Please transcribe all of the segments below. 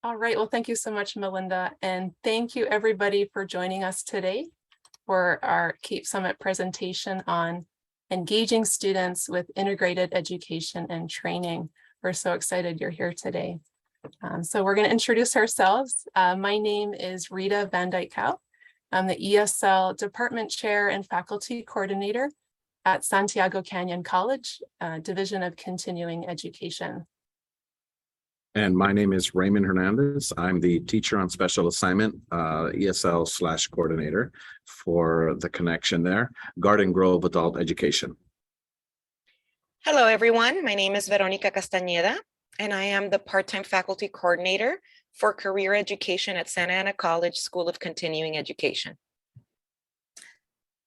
All right, well, thank you so much, Melinda. And thank you everybody for joining us today for our CAPE Summit presentation on engaging students with integrated education and training. We're so excited you're here today. So we're going to introduce ourselves. My name is Rita Van Dyke-Howe. I'm the ESL Department Chair and Faculty Coordinator at Santiago Canyon College, Division of Continuing Education. And my name is Raymond Hernandez. I'm the teacher on special assignment, ESL/coordinator for the connection there, Garden Grove Adult Education. Hello, everyone. My name is Veronica Castañeda, and I am the part-time faculty coordinator for career education at Santa Ana College School of Continuing Education.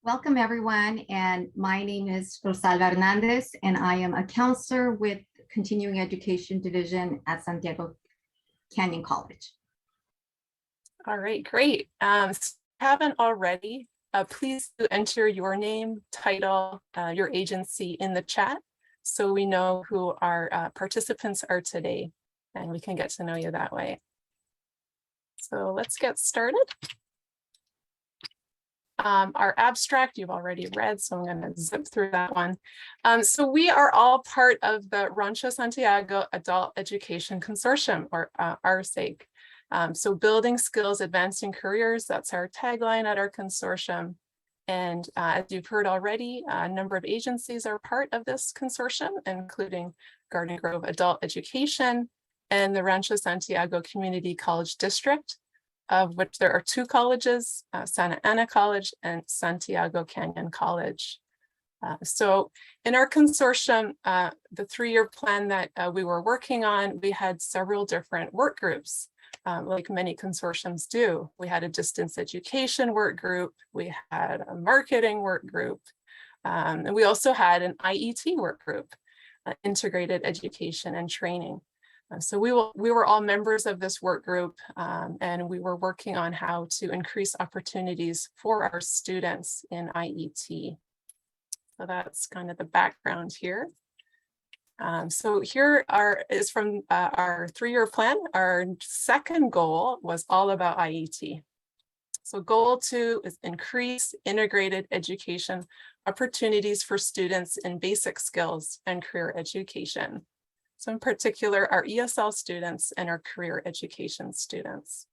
Welcome, everyone. And my name is Rosalba Hernandez, and I am a counselor with Continuing Education Division at Santiago Canyon College. All right, great. So if you haven't already, please do enter your name, title, your agency in the chat so we know who our participants are today and we can get to know you that way. So let's get started. Our abstract you've already read, so I'm going to zip through that one. So we are all part of the Rancho Santiago Adult Education Consortium, or RSAC. So building skills, advancing careers, that's our tagline at our consortium. And as you've heard already, a number of agencies are part of this consortium, including Garden Grove Adult Education and the Rancho Santiago Community College District, of which there are two colleges, Santa Ana College and Santiago Canyon College. So in our consortium, the 3-year plan that we were working on, we had several different work groups, like many consortiums do. We had a distance education work group, we had a marketing work group, and we also had an IET work group, integrated education and training. So we were all members of this work group, and we were working on how to increase opportunities for our students in IET. So that's kind of the background here. So here is from our 3-year plan. Our second goal was all about IET. So goal 2 is increase integrated education opportunities for students in basic skills and career education. So in particular, our ESL students and our career education students.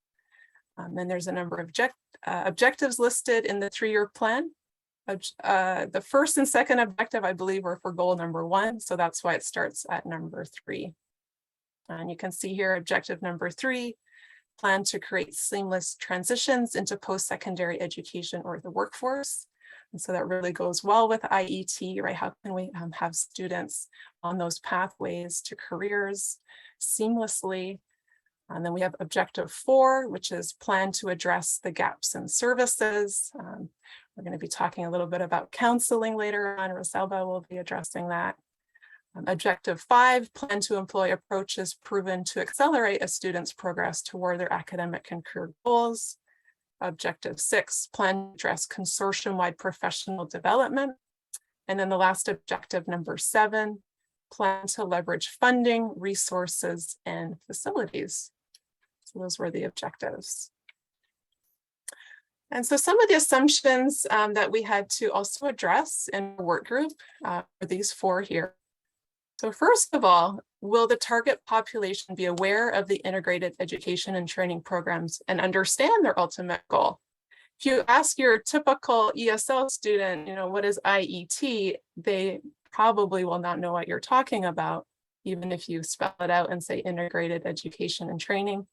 And there's a number of objectives listed in the 3-year plan. The first and second objective, I believe, were for goal number 1. So that's why it starts at number 3. And you can see here, objective number 3, plan to create seamless transitions into post-secondary education or the workforce. And so that really goes well with IET, right? How can we have students on those pathways to careers seamlessly? And then we have objective 4, which is plan to address the gaps in services. We're going to be talking a little bit about counseling later on. Rosalba will be addressing that. Objective 5, plan to employ approaches proven to accelerate a student's progress toward their academic and career goals. Objective 6, plan to address consortium-wide professional development. And then the last objective, number 7, plan to leverage funding, resources, and facilities. So those were the objectives. And so some of the assumptions that we had to also address in our work group are these 4 here. So first of all, will the target population be aware of the integrated education and training programs and understand their ultimate goal? If you ask your typical ESL student, what is IET, they probably will not know what you're talking about, even if you spell it out and say integrated education and training.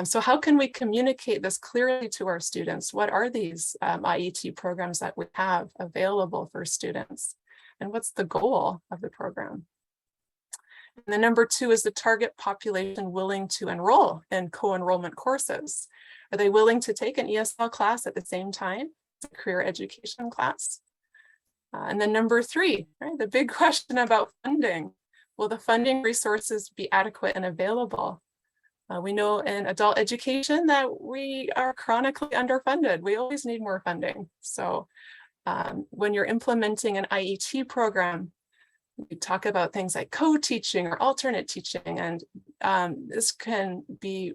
So how can we communicate this clearly to our students? What are these IET programs that we have available for students? And what's the goal of the program? And the number 2 is the target population willing to enroll in co-enrollment courses. Are they willing to take an ESL class at the same time as a career education class? And then number 3, right, the big question about funding. Will the funding resources be adequate and available? We know in adult education that we are chronically underfunded. We always need more funding. So when you're implementing an IET program, we talk about things like co-teaching or alternate teaching, and this can be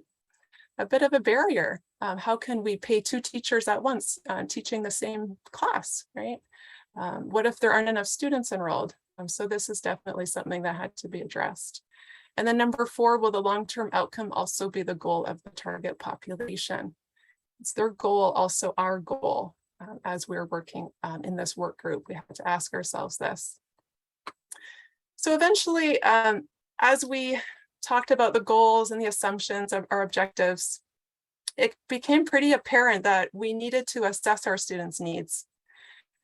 a bit of a barrier. How can we pay two teachers at once teaching the same class, right? What if there aren't enough students enrolled? So this is definitely something that had to be addressed. And then number 4, will the long-term outcome also be the goal of the target population? It's their goal, also our goal. As we're working in this work group, we have to ask ourselves this. So eventually, as we talked about the goals and the assumptions of our objectives, it became pretty apparent that we needed to assess our students' needs.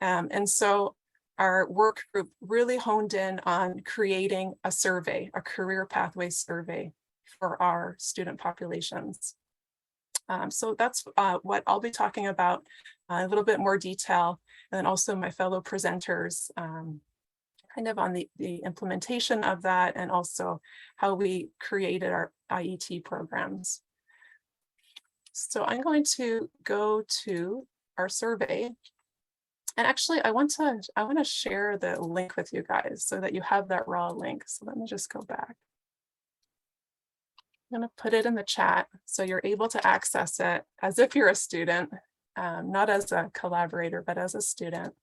And so our work group really honed in on creating a survey, a career pathway survey for our student populations. So that's what I'll be talking about a little bit more detail, and then also my fellow presenters kind of on the implementation of that, and also how we created our IET programs. So I'm going to go to our survey. And actually, I want to share the link with you guys so that you have that raw link. So let me just go back. I'm going to put it in the chat so you're able to access it as if you're a student, not as a collaborator, but as a student.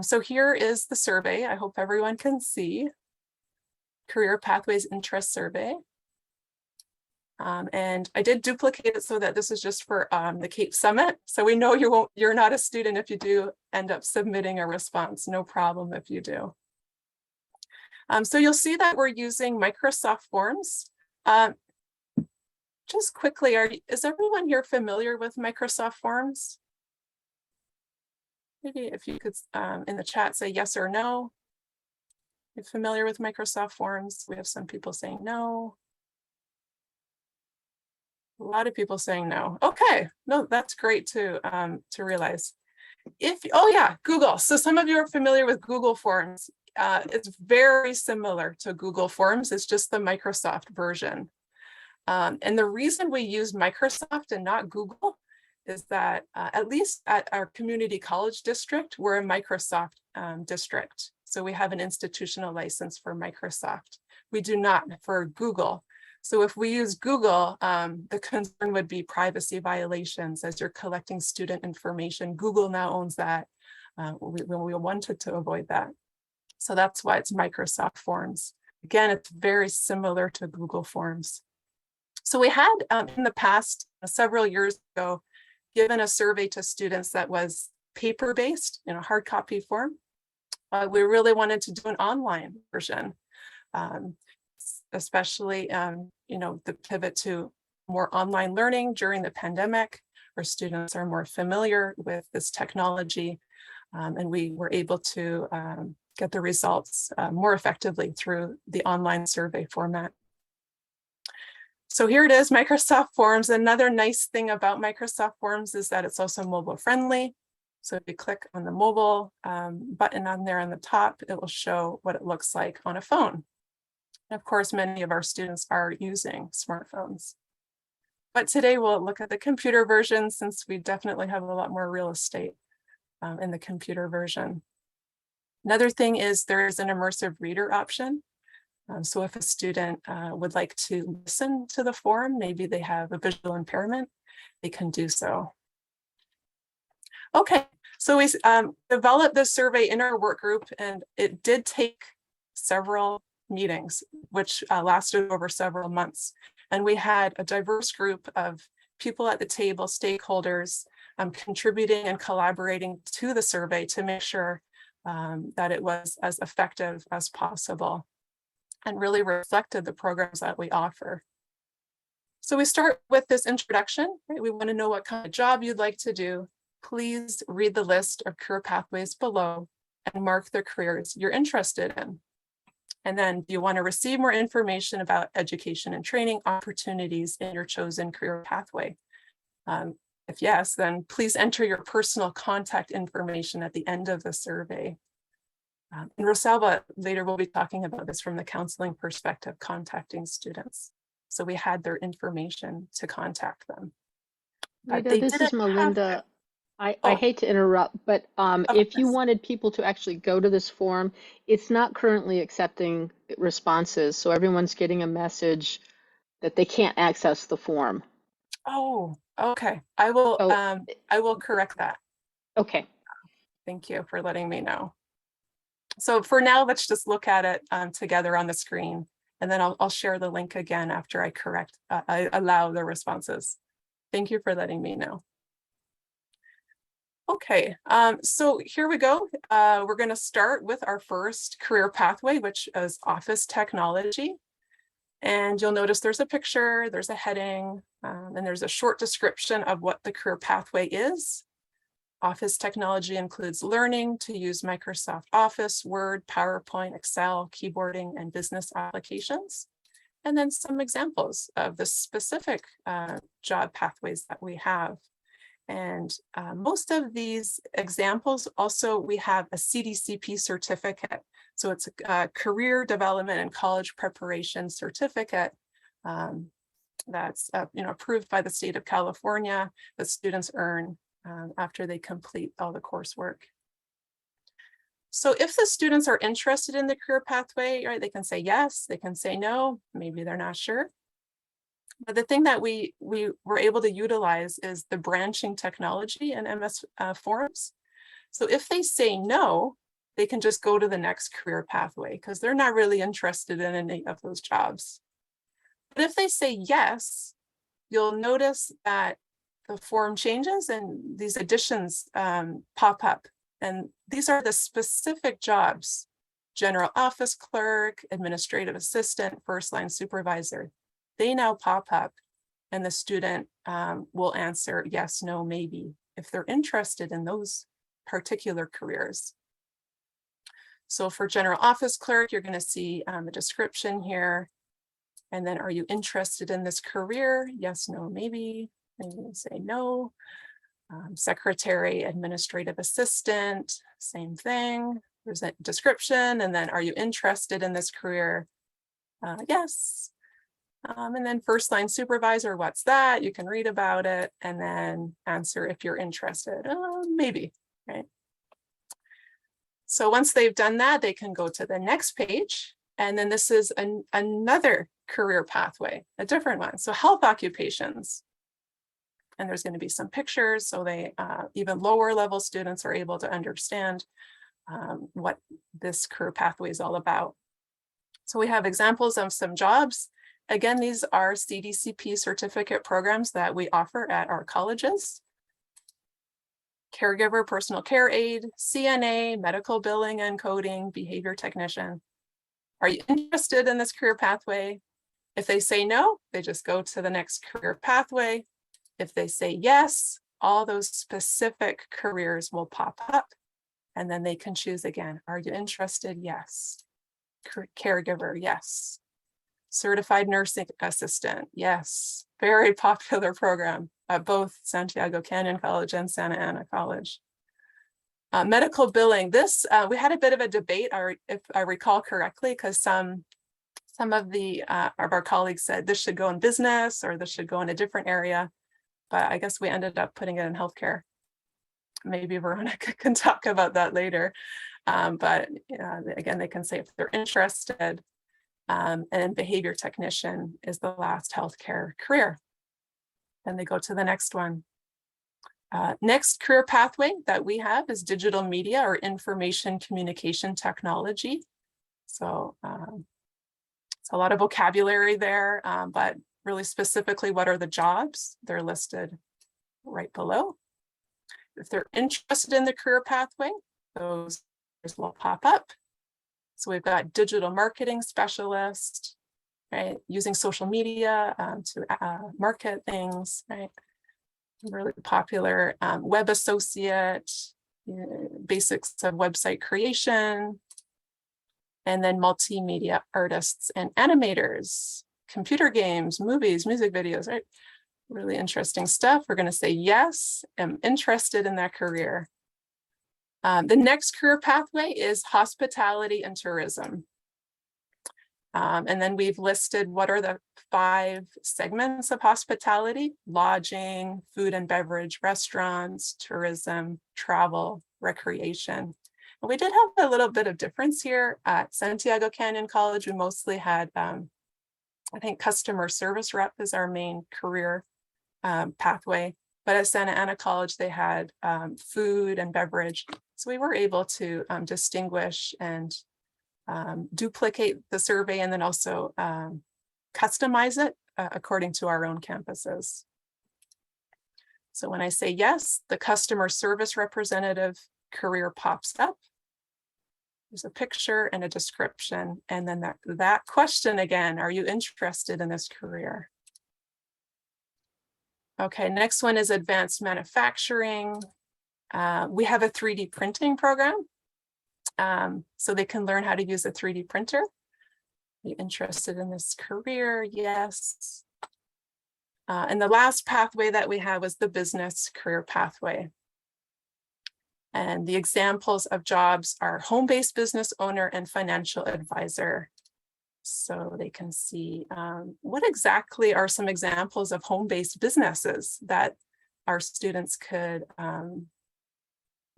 So here is the survey. I hope everyone can see. Career Pathways Interest Survey. And I did duplicate it so that this is just for the Cape Summit. So we know you're not a student if you do end up submitting a response. No problem if you do. So you'll see that we're using Microsoft Forms. Just quickly, is everyone here familiar with Microsoft Forms? Maybe if you could in the chat say yes or no. You're familiar with Microsoft Forms? We have some people saying no. A lot of people saying no. Okay, no, that's great to realize. Oh yeah, Google. So some of you are familiar with Google Forms. It's very similar to Google Forms. It's just the Microsoft version. And the reason we use Microsoft and not Google is that at least at our community college district, we're a Microsoft district. So we have an institutional license for Microsoft. We do not for Google. So if we use Google, the concern would be privacy violations as you're collecting student information. Google now owns that. We wanted to avoid that. So that's why it's Microsoft Forms. Again, it's very similar to Google Forms. So we had in the past, several years ago, given a survey to students that was paper-based in a hard copy form. We really wanted to do an online version, especially the pivot to more online learning during the pandemic, where students are more familiar with this technology, and we were able to get the results more effectively through the online survey format. So here it is, Microsoft Forms. Another nice thing about Microsoft Forms is that it's also mobile friendly. So if you click on the mobile button on there on the top, it will show what it looks like on a phone. And of course, many of our students are using smartphones. But today we'll look at the computer version, since we definitely have a lot more real estate in the computer version. Another thing is there is an immersive reader option. So if a student would like to listen to the form, maybe they have a visual impairment, they can do so. Okay, so we developed this survey in our work group, and it did take several meetings, which lasted over several months. And we had a diverse group of people at the table, stakeholders, contributing and collaborating to the survey to make sure that it was as effective as possible and really reflected the programs that we offer. So we start with this introduction, right? We want to know what kind of job you'd like to do. Please read the list of career pathways below and mark the careers you're interested in. And then do you want to receive more information about education and training opportunities in your chosen career pathway? If yes, then please enter your personal contact information at the end of the survey. And Rosalba later will be talking about this from the counseling perspective, contacting students. So we had their information to contact them. Rita, this is Melinda. I hate to interrupt, but if you wanted people to actually go to this form, it's not currently accepting responses. So everyone's getting a message that they can't access the form. Oh, okay. I will correct that. Okay. Thank you for letting me know. So for now, let's just look at it together on the screen, and then I'll share the link again after I allow the responses. Thank you for letting me know. Okay, so here we go. We're going to start with our first career pathway, which is office technology. And you'll notice there's a picture, there's a heading, and there's a short description of what the career pathway is. Office technology includes learning to use Microsoft Office, Word, PowerPoint, Excel, keyboarding, and business applications. And then some examples of the specific job pathways that we have. And most of these examples also, we have a CDCP certificate. So it's a career development and college preparation certificate that's approved by the state of California that students earn after they complete all the coursework. So if the students are interested in the career pathway, right, they can say yes, they can say no, maybe they're not sure. But the thing that we were able to utilize is the branching technology in MS Forms. So if they say no, they can just go to the next career pathway because they're not really interested in any of those jobs. But if they say yes, you'll notice that the form changes and these additions pop up. And these are the specific jobs: general office clerk, administrative assistant, first line supervisor. They now pop up and the student will answer yes, no, maybe, if they're interested in those particular careers. So for general office clerk, you're going to see the description here. And then, are you interested in this career? Yes, no, maybe. And you say no. Secretary, administrative assistant, same thing. There's a description. And then, are you interested in this career? Yes. And then first line supervisor, what's that? You can read about it and then answer if you're interested. Maybe, right? So once they've done that, they can go to the next page. And then this is another career pathway, a different one. So health occupations. And there's going to be some pictures. So they even lower level students are able to understand what this career pathway is all about. So we have examples of some jobs. Again, these are CDCP certificate programs that we offer at our colleges. Caregiver, personal care aide, CNA, medical billing and coding, behavior technician. Are you interested in this career pathway? If they say no, they just go to the next career pathway. If they say yes, all those specific careers will pop up and then they can choose again. Are you interested? Yes. Caregiver, yes. Certified nursing assistant, yes. Very popular program at both Santiago Canyon College and Santa Ana College. Medical billing, this, we had a bit of a debate, if I recall correctly, because some of our colleagues said this should go in business or this should go in a different area, but I guess we ended up putting it in healthcare. Maybe Veronica can talk about that later. But again, they can say if they're interested. And behavior technician is the last healthcare career. Then they go to the next one. Next career pathway that we have is digital media or information communication technology. So it's a lot of vocabulary there, but really specifically, what are the jobs? They're listed right below. If they're interested in the career pathway, those will pop up. So we've got digital marketing specialist, right? Using social media to market things, right? Really popular. Web associate, basics of website creation, and then multimedia artists and animators, computer games, movies, music videos, right? Really interesting stuff. We're going to say yes, I'm interested in that career. The next career pathway is hospitality and tourism. And then we've listed what are the 5 segments of hospitality: lodging, food and beverage, restaurants, tourism, travel, recreation. And we did have a little bit of difference here at Santiago Canyon College. We mostly had I think customer service rep is our main career pathway. But at Santa Ana College, they had food and beverage. So we were able to distinguish and duplicate the survey and then also customize it according to our own campuses. So when I say yes, the customer service representative career pops up. There's a picture and a description. And then that question again, are you interested in this career? Okay, next one is advanced manufacturing. We have a 3D printing program. So they can learn how to use a 3D printer. Are you interested in this career? Yes. And the last pathway that we have was the business career pathway. And the examples of jobs are home-based business owner and financial advisor. So they can see what exactly are some examples of home-based businesses that our students could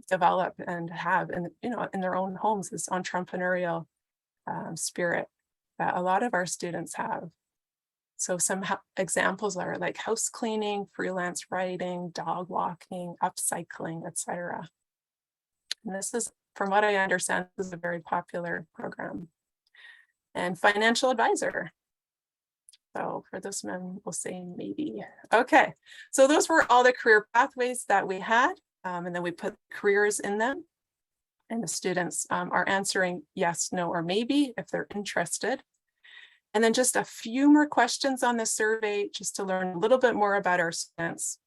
develop and have in their own homes, this entrepreneurial spirit that a lot of our students have. So some examples are like house cleaning, freelance writing, dog walking, upcycling, etc. And this is, from what I understand, this is a very popular program. And financial advisor. So for this one, we'll say maybe. Okay, so those were all the career pathways that we had. And then we put careers in them. And the students are answering yes, no, or maybe if they're interested. And then just a few more questions on the survey, just to learn a little bit more about our students.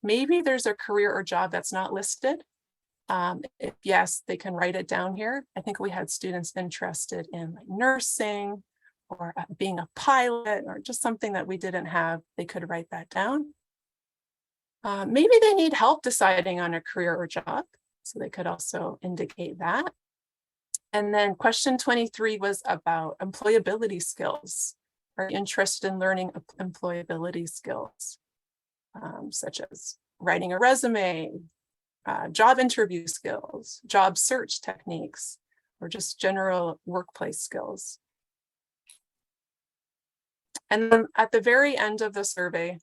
Maybe there's a career or job that's not listed. If yes, they can write it down here. I think we had students interested in like nursing or being a pilot or just something that we didn't have. They could write that down. Maybe they need help deciding on a career or job. So they could also indicate that. And then question 23 was about employability skills. Are you interested in learning employability skills, such as writing a resume, job interview skills, job search techniques, or just general workplace skills. And then at the very end of the survey,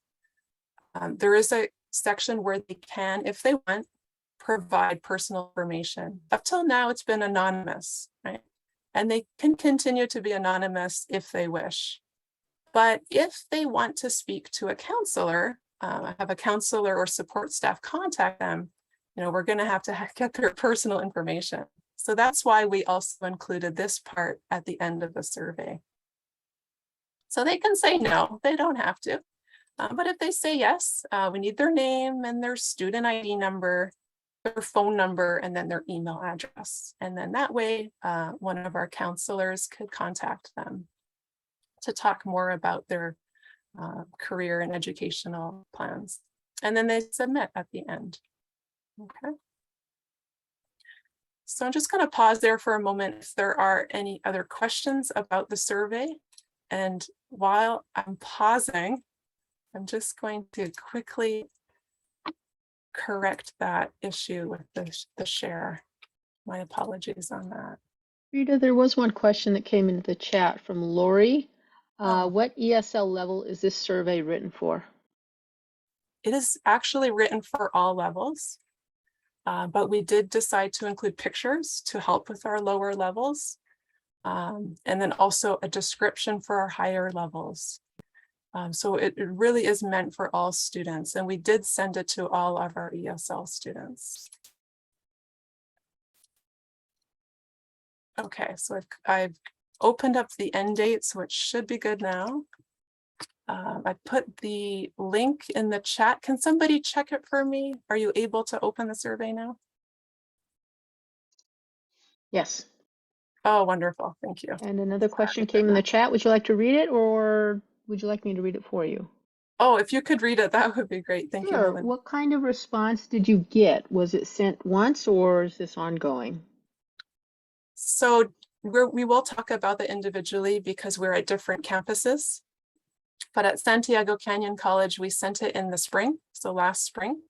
there is a section where they can, if they want, provide personal information. Up till now, it's been anonymous, right? And they can continue to be anonymous if they wish. But if they want to speak to a counselor, have a counselor or support staff contact them, we're going to have get their personal information. So that's why we also included this part at the end of the survey. So they can say no, they don't have to. But if they say yes, we need their name and their student ID number, their phone number, and then their email address. And then that way, one of our counselors could contact them to talk more about their career and educational plans. And then they submit at the end. Okay. So I'm just going to pause there for a moment if there are any other questions about the survey. And while I'm pausing, I'm just going to quickly correct that issue with the share. My apologies on that. Rita, there was one question that came into the chat from Lori. What ESL level is this survey written for? It is actually written for all levels, but we did decide to include pictures to help with our lower levels, and then also a description for our higher levels. So it really is meant for all students, and we did send it to all of our ESL students. Okay, so I've opened up the end date, so it should be good now. I put the link in the chat. Can somebody check it for me? Are you able to open the survey now? Yes. Oh, wonderful. Thank you. And another question came in the chat. Would you like to read it, or would you like me to read it for you? Oh, if you could read it, that would be great. Thank you, Helen. What kind of response did you get? Was it sent once, or is this ongoing? So we will talk about it individually because we're at different campuses. But at Santiago Canyon College, we sent it in the spring, so last spring,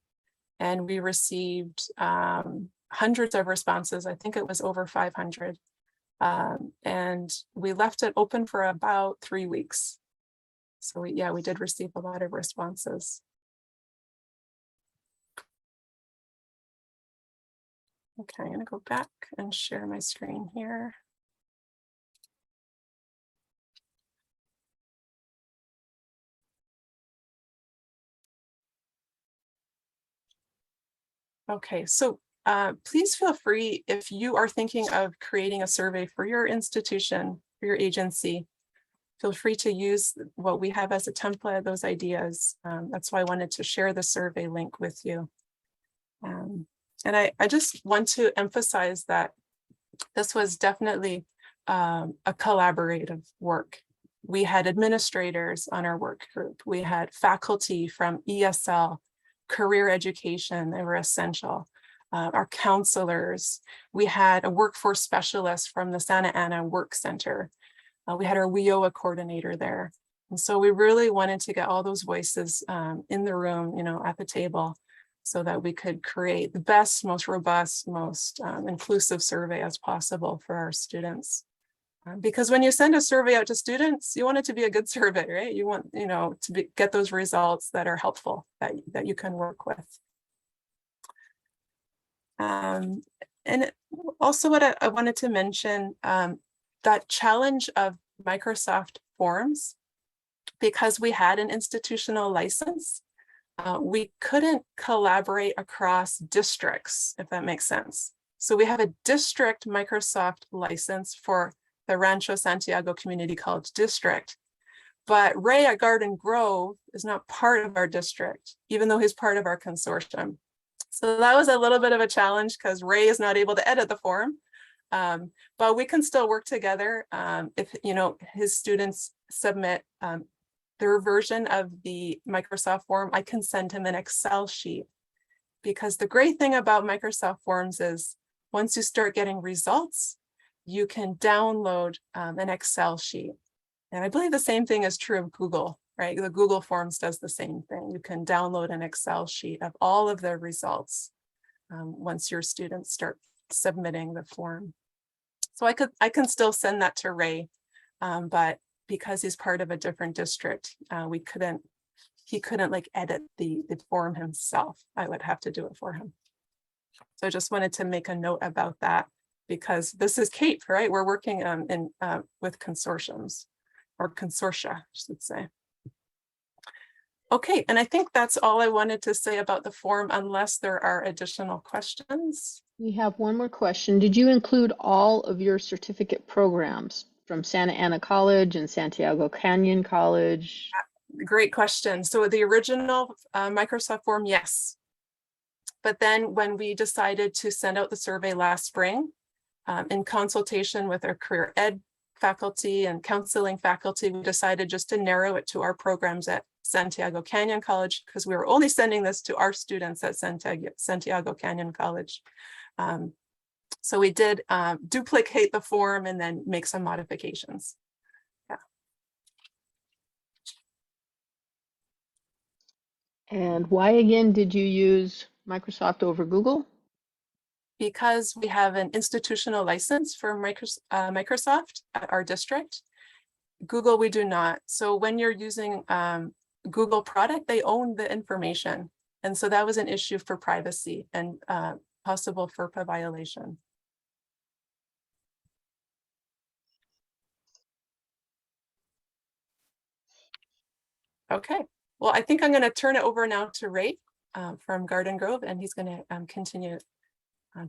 and we received hundreds of responses. I think it was over 500. And we left it open for about 3 weeks. So we did receive a lot of responses. Okay, I'm gonna go back and share my screen here. Okay, so please feel free if you are thinking of creating a survey for your institution, for your agency, feel free to use what we have as a template, those ideas. That's why I wanted to share the survey link with you. And I just want to emphasize that this was definitely a collaborative work. We had administrators on our work group. We had faculty from ESL, career education, they were essential. Our counselors, we had a workforce specialist from the Santa Ana Work Center. We had our WIOA coordinator there. And so we really wanted to get all those voices in the room, at the table, so that we could create the best, most robust, most inclusive survey as possible for our students. Because when you send a survey out to students, you want it to be a good survey, right? You want, to get those results that are helpful, that you can work with. And also what I wanted to mention, that challenge of Microsoft Forms, because we had an institutional license, we couldn't collaborate across districts, if that makes sense. So we have a district Microsoft license for the Rancho Santiago Community College District, but Ray at Garden Grove is not part of our district, even though he's part of our consortium. So that was a little bit of a challenge because Ray is not able to edit the form, but we can still work together. If his students submit their version of the Microsoft form, I can send him an Excel sheet, because the great thing about Microsoft Forms is once you start getting results, you can download an Excel sheet. And I believe the same thing is true of Google, right? The Google Forms does the same thing. You can download an Excel sheet of all of the results once your students start submitting the form. So I can still send that to Ray, but because he's part of a different district, he couldn't edit the form himself. I would have to do it for him. So I just wanted to make a note about that, because this is CAPE, right? We're working with consortiums, or consortia, I should say. Okay, and I think that's all I wanted to say about the form, unless there are additional questions. We have one more question. Did you include all of your certificate programs from Santa Ana College and Santiago Canyon College? Great question. So the original Microsoft form, yes. But then when we decided to send out the survey last spring, in consultation with our career ed faculty and counseling faculty, we decided just to narrow it to our programs at Santiago Canyon College, because we were only sending this to our students at Santiago Canyon College. So we did duplicate the form and then make some modifications. Yeah. And why again did you use Microsoft over Google? Because we have an institutional license for Microsoft at our district. Google, we do not. So when you're using Google product, they own the information. And so that was an issue for privacy and possible FERPA violation. Okay, well, I think I'm going to turn it over now to Ray from Garden Grove, and he's going to continue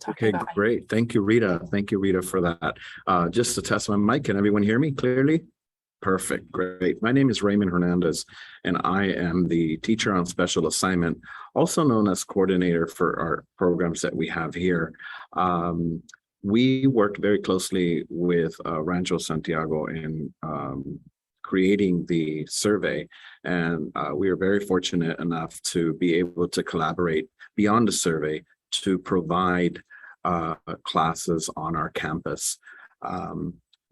talking about. Okay, great. Thank you, Rita. Thank you, Rita, for that. Just to test my mic, can everyone hear me clearly? Perfect, great. My name is Raymond Hernandez, and I am the teacher on special assignment, also known as coordinator for our programs that we have here. We worked very closely with Rancho Santiago in creating the survey, and we are very fortunate enough to be able to collaborate beyond the survey to provide classes on our campus.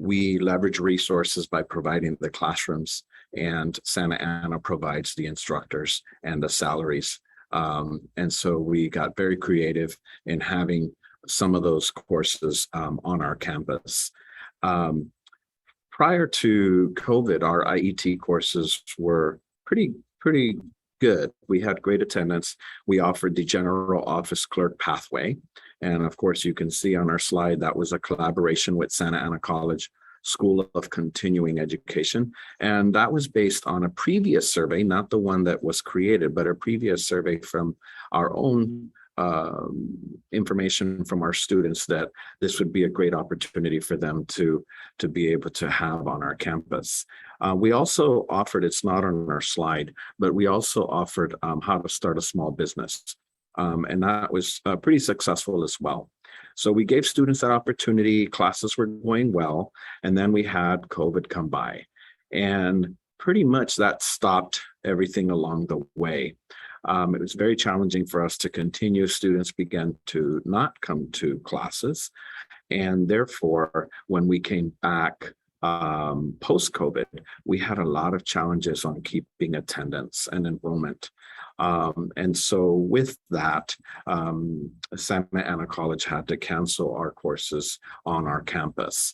We leverage resources by providing the classrooms, and Santa Ana provides the instructors and the salaries. And so we got very creative in having some of those courses on our campus. prior to COVID, our IET courses were pretty good. We had great attendance. We offered the general office clerk pathway. And of course, you can see on our slide, that was a collaboration with Santa Ana College School of Continuing Education. And that was based on a previous survey, not the one that was created, but a previous survey from our own information from our students that this would be a great opportunity for them to be able to have on our campus. We also offered, it's not on our slide, but we also offered how to start a small business. And that was pretty successful as well. So we gave students that opportunity, classes were going well, and then we had COVID come by. And pretty much that stopped everything along the way. It was very challenging for us to continue. Students began to not come to classes. And therefore, when we came back post-COVID, we had a lot of challenges on keeping attendance and enrollment. And so with that, Santa Ana College had to cancel our courses on our campus.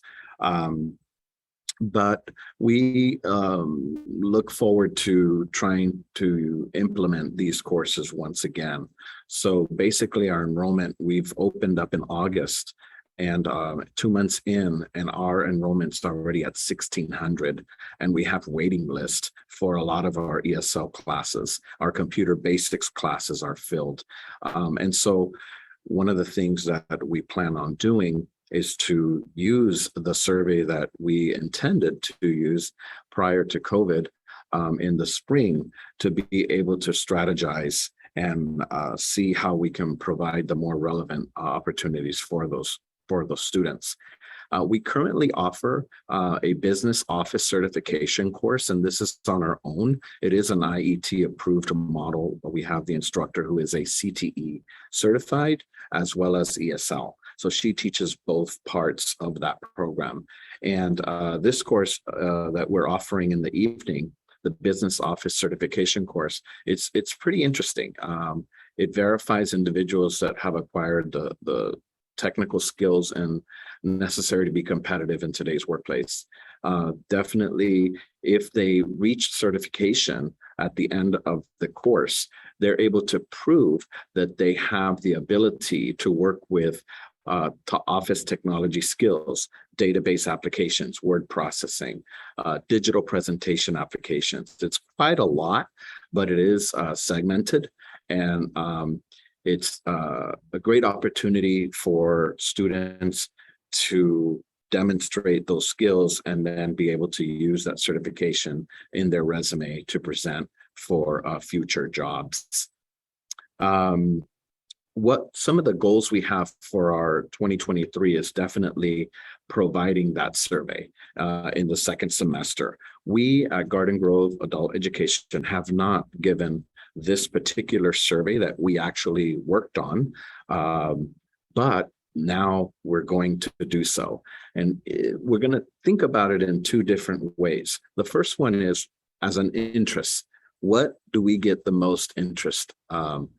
But we look forward to trying to implement these courses once again. So basically our enrollment, we've opened up in August, and 2 months in, and our enrollment's already at 1,600, and we have waiting list for a lot of our ESL classes. Our computer basics classes are filled. And so one of the things that we plan on doing is to use the survey that we intended to use prior to COVID in the spring to be able to strategize and see how we can provide the more relevant opportunities for those students. We currently offer a business office certification course, and this is on our own. It is an IET approved model, but we have the instructor who is a CTE certified as well as ESL. So she teaches both parts of that program. And this course that we're offering in the evening, the business office certification course, it's pretty interesting. It verifies individuals that have acquired the technical skills and necessary to be competitive in today's workplace. Definitely, if they reach certification at the end of the course, they're able to prove that they have the ability to work with office technology skills, database applications, word processing, digital presentation applications. It's quite a lot, but it is segmented, and it's a great opportunity for students to demonstrate those skills and then be able to use that certification in their resume to present for future jobs. What some of the goals we have for our 2023 is definitely providing that survey in the second semester. We at Garden Grove Adult Education have not given this particular survey that we actually worked on, but now we're going to do so. And we're going to think about it in two different ways. The first one is as an interest. What do we get the most interest? And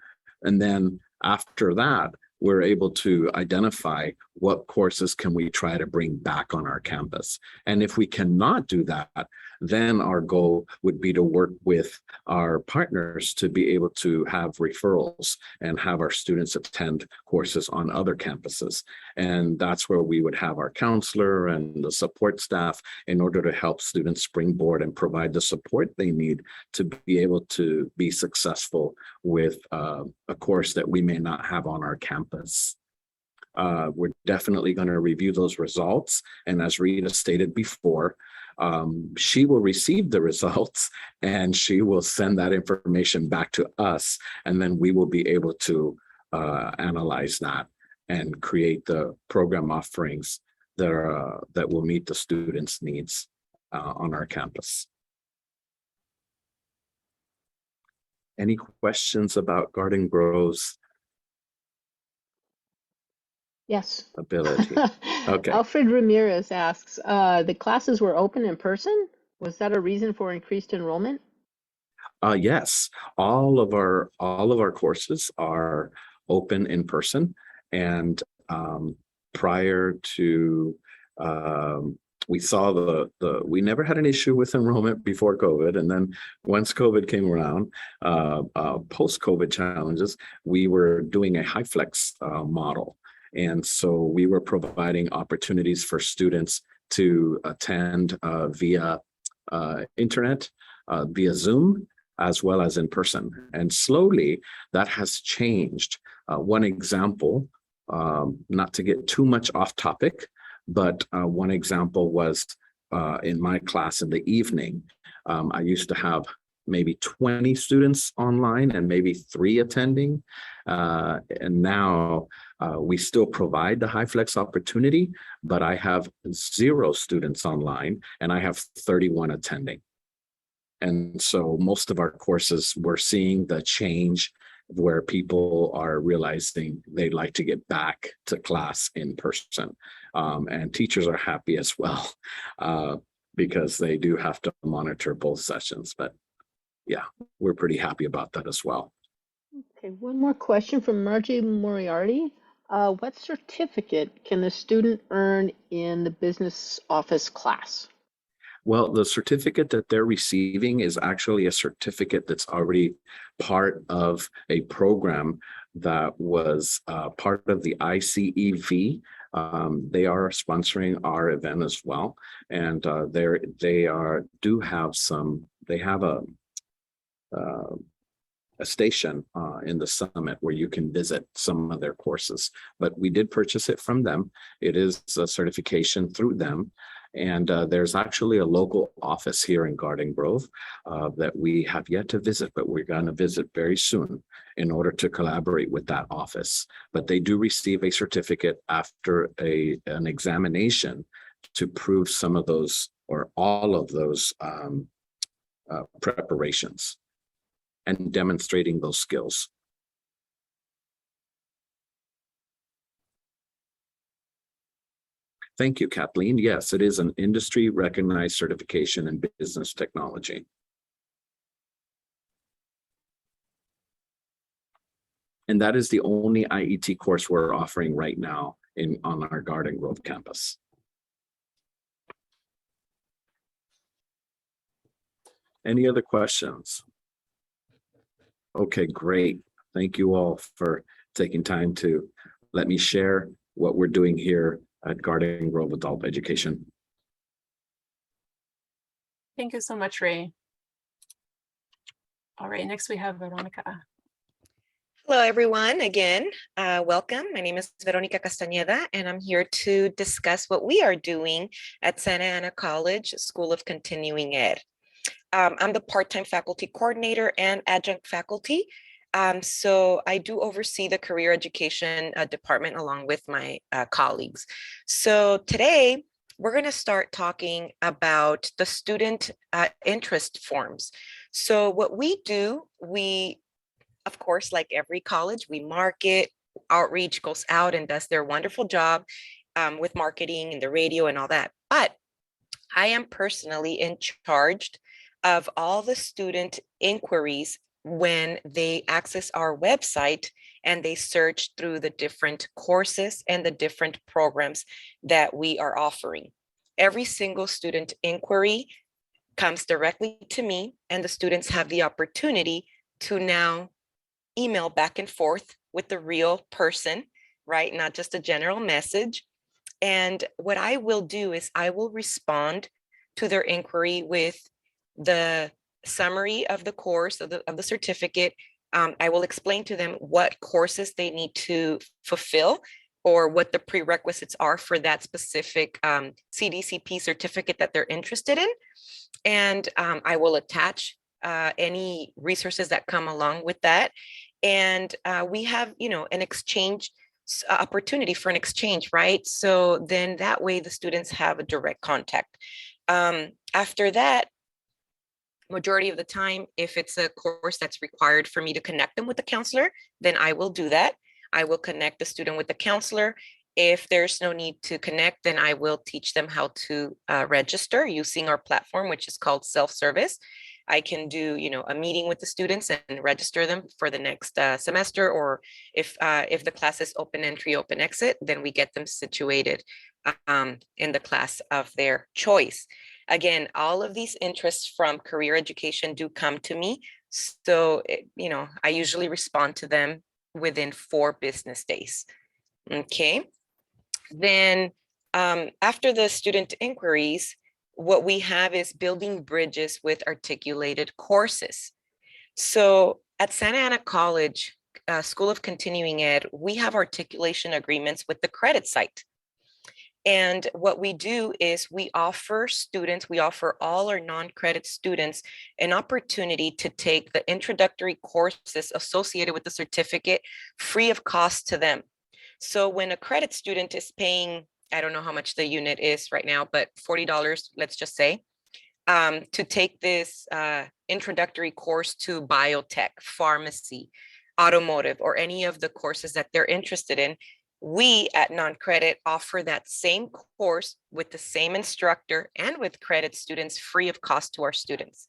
then after that, we're able to identify what courses can we try to bring back on our campus. And if we cannot do that, then our goal would be to work with our partners to be able to have referrals and have our students attend courses on other campuses. And that's where we would have our counselor and the support staff in order to help students springboard and provide the support they need to be able to be successful with a course that we may not have on our campus. We're definitely going to review those results. And as Rita stated before, she will receive the results and she will send that information back to us. And then we will be able to analyze that and create the program offerings that will meet the students' needs on our campus. Any questions about Garden Grove's Yes. ability? Okay. Alfred Ramirez asks, the classes were open in person? Was that a reason for increased enrollment? Yes, all of our courses are open in person, and prior to we saw we never had an issue with enrollment before COVID. And then once COVID came around, post-COVID challenges, we were doing a HyFlex model. And so we were providing opportunities for students to attend via internet, via Zoom, as well as in person. And slowly that has changed. One example, not to get too much off topic, but one example was in my class in the evening, I used to have maybe 20 students online and maybe 3 attending. And now we still provide the HyFlex opportunity, but I have 0 students online and I have 31 attending. And so most of our courses, we're seeing the change where people are realizing they'd like to get back to class in person. And teachers are happy as well, because they do have to monitor both sessions. But yeah, we're pretty happy about that as well. Okay, one more question from Margie Moriarty. What certificate can the student earn in the business office class? Well, the certificate that they're receiving is actually a certificate that's already part of a program that was part of the ICEV. They are sponsoring our event as well, and they have a station in the summit where you can visit some of their courses. But we did purchase it from them. It is a certification through them. And there's actually a local office here in Garden Grove that we have yet to visit, but we're going to visit very soon in order to collaborate with that office. But they do receive a certificate after an examination to prove some of those or all of those preparations and demonstrating those skills. Thank you, Kathleen. Yes, it is an industry recognized certification in business technology. And that is the only IET course we're offering right now on our Garden Grove campus. Any other questions? Okay, great. Thank you all for taking time to let me share what we're doing here at Garden Grove Adult Education. Thank you so much, Ray. All right, next we have Veronica. Hello, everyone. Again, welcome. My name is Veronica Castañeda, and I'm here to discuss what we are doing at Santa Ana College School of Continuing Ed. I'm the part-time faculty coordinator and adjunct faculty. So I do oversee the career education department along with my colleagues. So today we're going to start talking about the student interest forms. So what we do, of course, like every college, we market, outreach goes out and does their wonderful job with marketing and the radio and all that. But I am personally in charge of all the student inquiries when they access our website and they search through the different courses and the different programs that we are offering. Every single student inquiry comes directly to me, and the students have the opportunity to now email back and forth with the real person, right? Not just a general message. And what I will do is I will respond to their inquiry with the summary of the course of the certificate. I will explain to them what courses they need to fulfill or what the prerequisites are for that specific CDCP certificate that they're interested in. And I will attach any resources that come along with that. And we have, an exchange opportunity for an exchange, right? So then that way the students have a direct contact. After that, majority of the time, if it's a course that's required for me to connect them with the counselor, then I will do that. I will connect the student with the counselor. If there's no need to connect, then I will teach them how to register using our platform, which is called self-service. I can do, a meeting with the students and register them for the next semester, or if the class is open entry, open exit, then we get them situated in the class of their choice. Again, all of these interests from career education do come to me. So, I usually respond to them within 4 business days. Okay. Then after the student inquiries, what we have is building bridges with articulated courses. So at Santa Ana College, School of Continuing Ed, we have articulation agreements with the credit site. And what we do is we offer all our non-credit students an opportunity to take the introductory courses associated with the certificate free of cost to them. So when a credit student is paying, I don't know how much the unit is right now, but $40, let's just say, to take this introductory course to biotech, pharmacy, automotive, or any of the courses that they're interested in, we at non-credit offer that same course with the same instructor and with credit students free of cost to our students.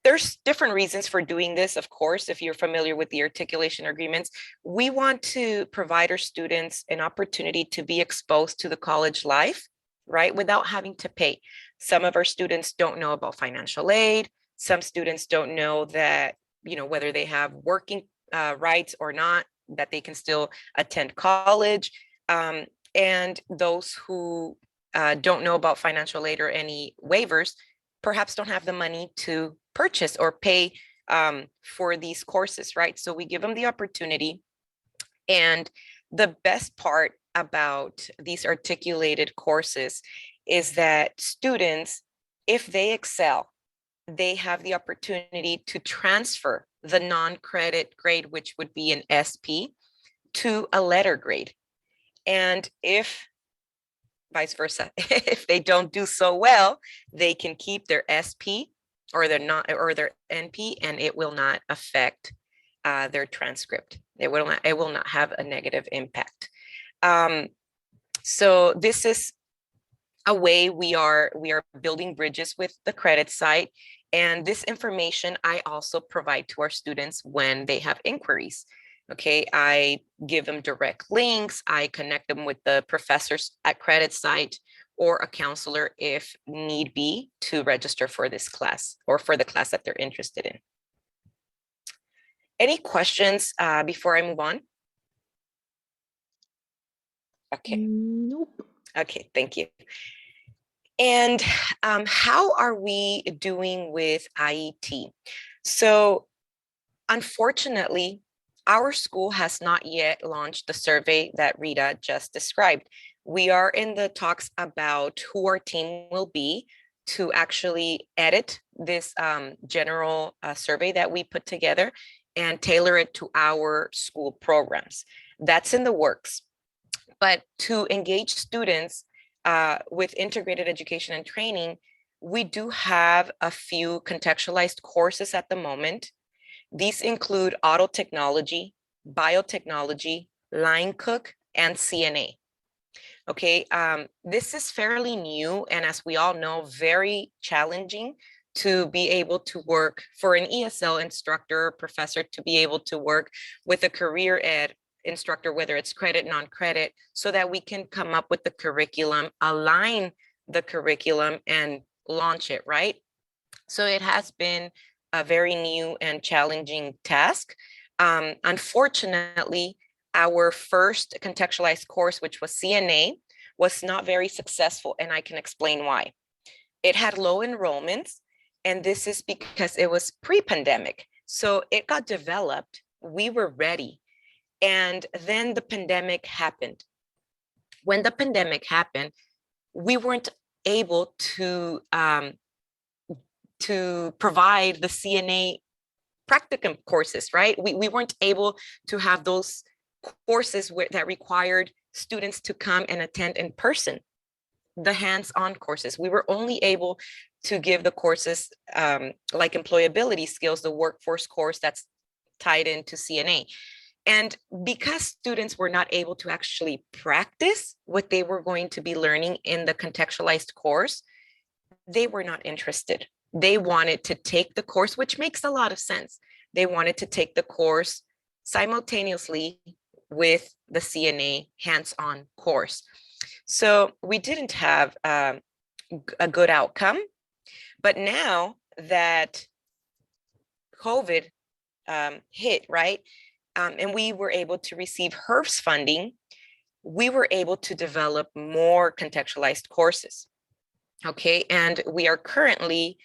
There's different reasons for doing this, of course. If you're familiar with the articulation agreements, we want to provide our students an opportunity to be exposed to the college life, right, without having to pay. Some of our students don't know about financial aid. Some students don't know that, whether they have working rights or not, that they can still attend college. And those who don't know about financial aid or any waivers perhaps don't have the money to purchase or pay for these courses, right? So we give them the opportunity. And the best part about these articulated courses is that students, if they excel, they have the opportunity to transfer the non-credit grade, which would be an SP, to a letter grade. And if vice versa, if they don't do so well, they can keep their SP or their NP, and it will not affect their transcript. It will not have a negative impact. So this is a way we are building bridges with the credit site. And this information I also provide to our students when they have inquiries. Okay, I give them direct links. I connect them with the professors at credit site or a counselor if need be to register for this class or for the class that they're interested in. Any questions before I move on? Okay. Nope. Okay, thank you. And how are we doing with IET? So unfortunately, our school has not yet launched the survey that Rita just described. We are in the talks about who our team will be to actually edit this general survey that we put together and tailor it to our school programs. That's in the works. But to engage students with integrated education and training, we do have a few contextualized courses at the moment. These include auto technology, biotechnology, line cook, and CNA. Okay, this is fairly new, and as we all know, very challenging to be able to work for an ESL instructor or professor to be able to work with a career ed instructor, whether it's credit, non-credit, so that we can come up with the curriculum, align the curriculum, and launch it, right? So it has been a very new and challenging task. Unfortunately, our first contextualized course, which was CNA, was not very successful, and I can explain why. It had low enrollments, and this is because it was pre-pandemic. So it got developed, we were ready, and then the pandemic happened. When the pandemic happened, we weren't able to provide the CNA practicum courses, right? We weren't able to have those courses that required students to come and attend in person, the hands-on courses. We were only able to give the courses like employability skills, the workforce course that's tied into CNA. And because students were not able to actually practice what they were going to be learning in the contextualized course, they were not interested. they wanted to take the course, which makes a lot of sense. They wanted to take the course simultaneously with the CNA hands-on course. So we didn't have a good outcome, but now that COVID hit, right? And we were able to receive HERFS funding, we were able to develop more contextualized courses. Okay, and we are currently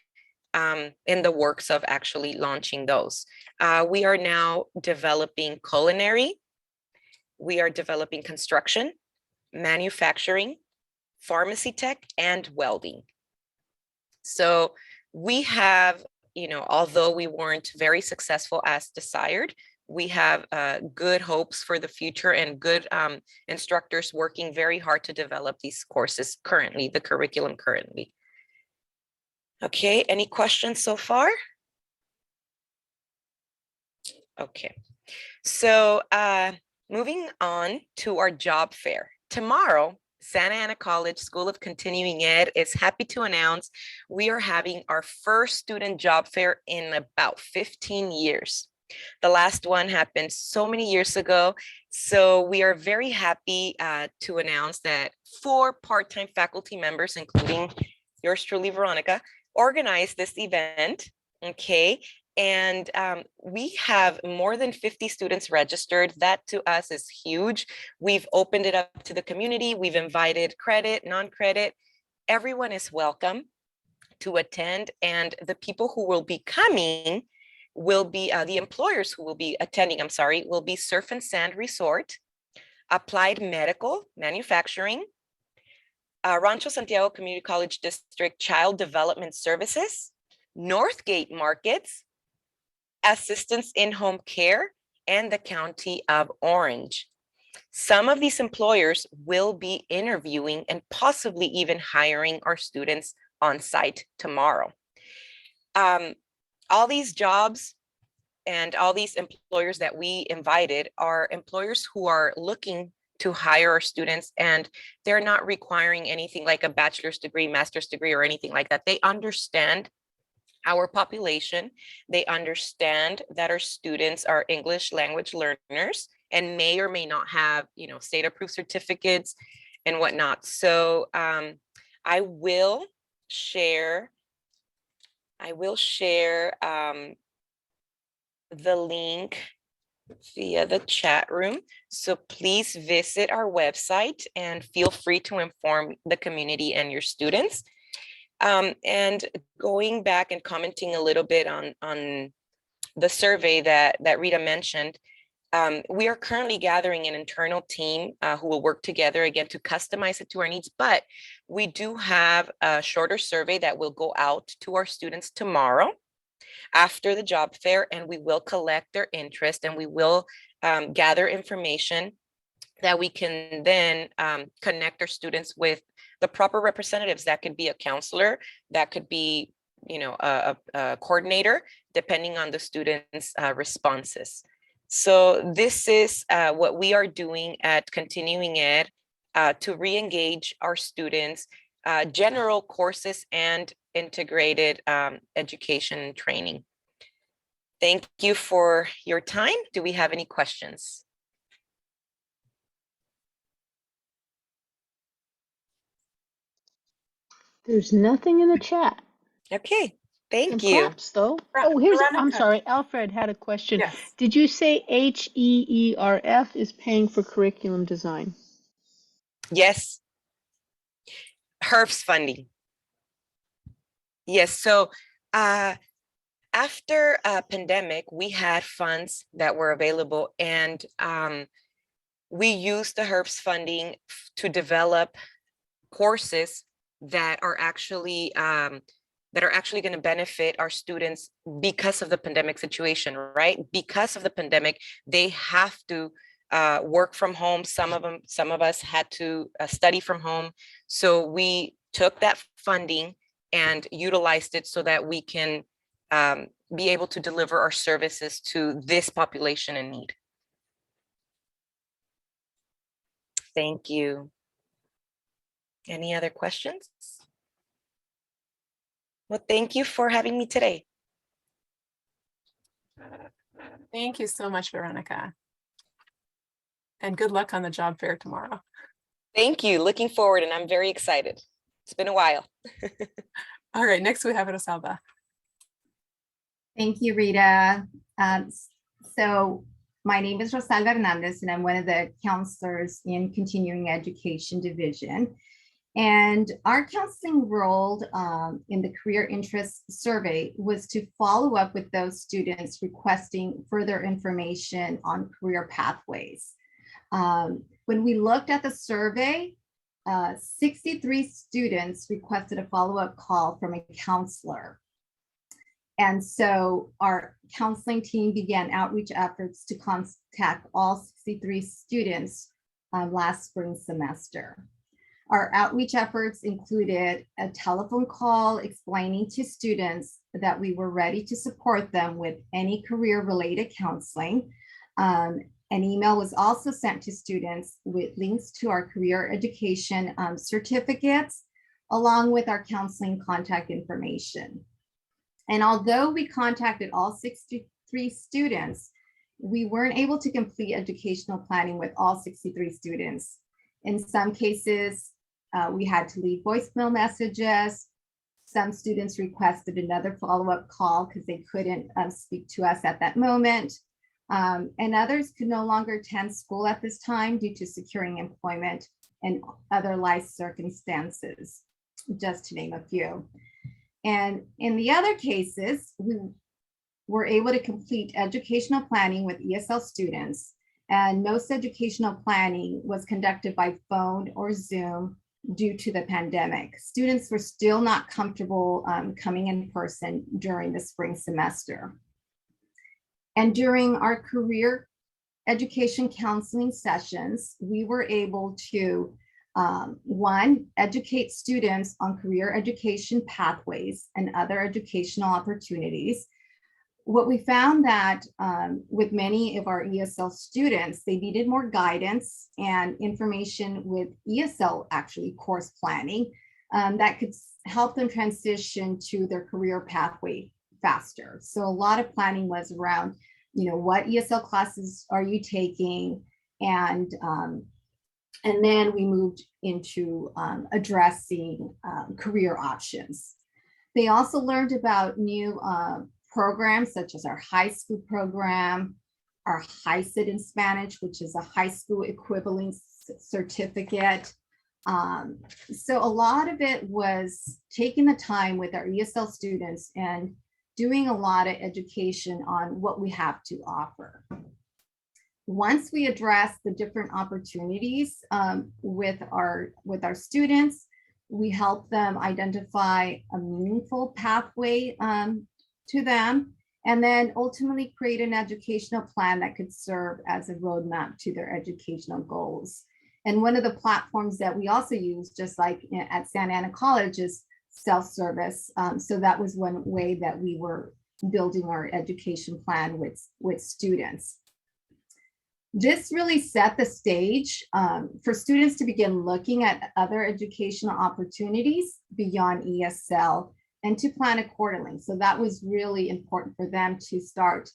in the works of actually launching those. We are now developing culinary, we are developing construction, manufacturing, pharmacy tech, and welding. So we have, although we weren't very successful as desired, we have good hopes for the future and good instructors working very hard to develop these courses currently, the curriculum currently. Okay, any questions so far? Okay, so moving on to our job fair. Tomorrow, Santa Ana College School of Continuing Ed is happy to announce we are having our first student job fair in about 15 years. The last one happened so many years ago. So we are very happy to announce that 4 part-time faculty members, including yours truly, Veronica, organized this event. Okay. And we have more than 50 students registered. That to us is huge. We've opened it up to the community. We've invited credit, non-credit. Everyone is welcome to attend. And the people who will be coming will be, the employers who will be attending, will be Surf and Sand Resort, Applied Medical, Manufacturing, Rancho Santiago Community College District Child Development Services, Northgate Markets, Assistance in Home Care, and the County of Orange. Some of these employers will be interviewing and possibly even hiring our students on site tomorrow. All these jobs and all these employers that we invited are employers who are looking to hire our students, and they're not requiring anything like a bachelor's degree, master's degree, or anything like that. They understand our population. They understand that our students are English language learners and may or may not have, state approved certificates and whatnot. So I will share the link via the chat room. So please visit our website and feel free to inform the community and your students. And going back and commenting a little bit on the survey that Rita mentioned, we are currently gathering an internal team who will work together again to customize it to our needs, but we do have a shorter survey that will go out to our students tomorrow after the job fair, and we will collect their interest and we will gather information that we can then connect our students with the proper representatives. That could be a counselor, that could be, a coordinator, depending on the students' responses. So this is what we are doing at Continuing Ed to re-engage our students, general courses and integrated education and training. Thank you for your time. Do we have any questions? There's nothing in the chat. Okay, thank Some you. props, though. Ver- Oh, I'm Veronica. sorry. Alfred had a question. Yes. Did you say HEERF is paying for curriculum design? Yes. HERFS funding. Yes, so after a pandemic, we had funds that were available, and we used the HERFS funding to develop courses that are actually going to benefit our students because of the pandemic situation, right? Because of the pandemic, they have to work from home. Some of us had to study from home. So we took that funding and utilized it so that we can be able to deliver our services to this population in need. Thank you. Any other questions? Well, thank you for having me today. Thank you so much, Veronica. And good luck on the job fair tomorrow. Thank you. Looking forward, and I'm very excited. It's been a while. All right, next we have Rosalba. Thank you, Rita. So my name is Rosalba Hernandez, and I'm one of the counselors in Continuing Education Division. And our counseling role in the Career Interest Survey was to follow up with those students requesting further information on career pathways. When we looked at the survey, 63 students requested a follow-up call from a counselor. And so our counseling team began outreach efforts to contact all 63 students last spring semester. Our outreach efforts included a telephone call explaining to students that we were ready to support them with any career-related counseling. An email was also sent to students with links to our career education certificates, along with our counseling contact information. And although we contacted all 63 students, we weren't able to complete educational planning with all 63 students. In some cases, we had to leave voicemail messages. Some students requested another follow-up call because they couldn't speak to us at that moment. And others could no longer attend school at this time due to securing employment and other life circumstances, just to name a few. And in the other cases, we were able to complete educational planning with ESL students, and most educational planning was conducted by phone or Zoom due to the pandemic. Students were still not comfortable coming in person during the spring semester. And during our career education counseling sessions, we were able to one, educate students on career education pathways and other educational opportunities. What we found that with many of our ESL students, they needed more guidance and information with ESL actually course planning that could help them transition to their career pathway faster. So a lot of planning was around, what ESL classes are you taking? And then we moved into addressing career options. They also learned about new programs such as our high school program, our HiSCT in Spanish, which is a high school equivalent certificate. So a lot of it was taking the time with our ESL students and doing a lot of education on what we have to offer. Once we address the different opportunities with our students, we help them identify a meaningful pathway to them, and then ultimately create an educational plan that could serve as a roadmap to their educational goals. And one of the platforms that we also use, just like at Santa Ana College, is self-service. So that was one way that we were building our education plan with students. This really set the stage for students to begin looking at other educational opportunities beyond ESL and to plan accordingly. So that was really important for them to start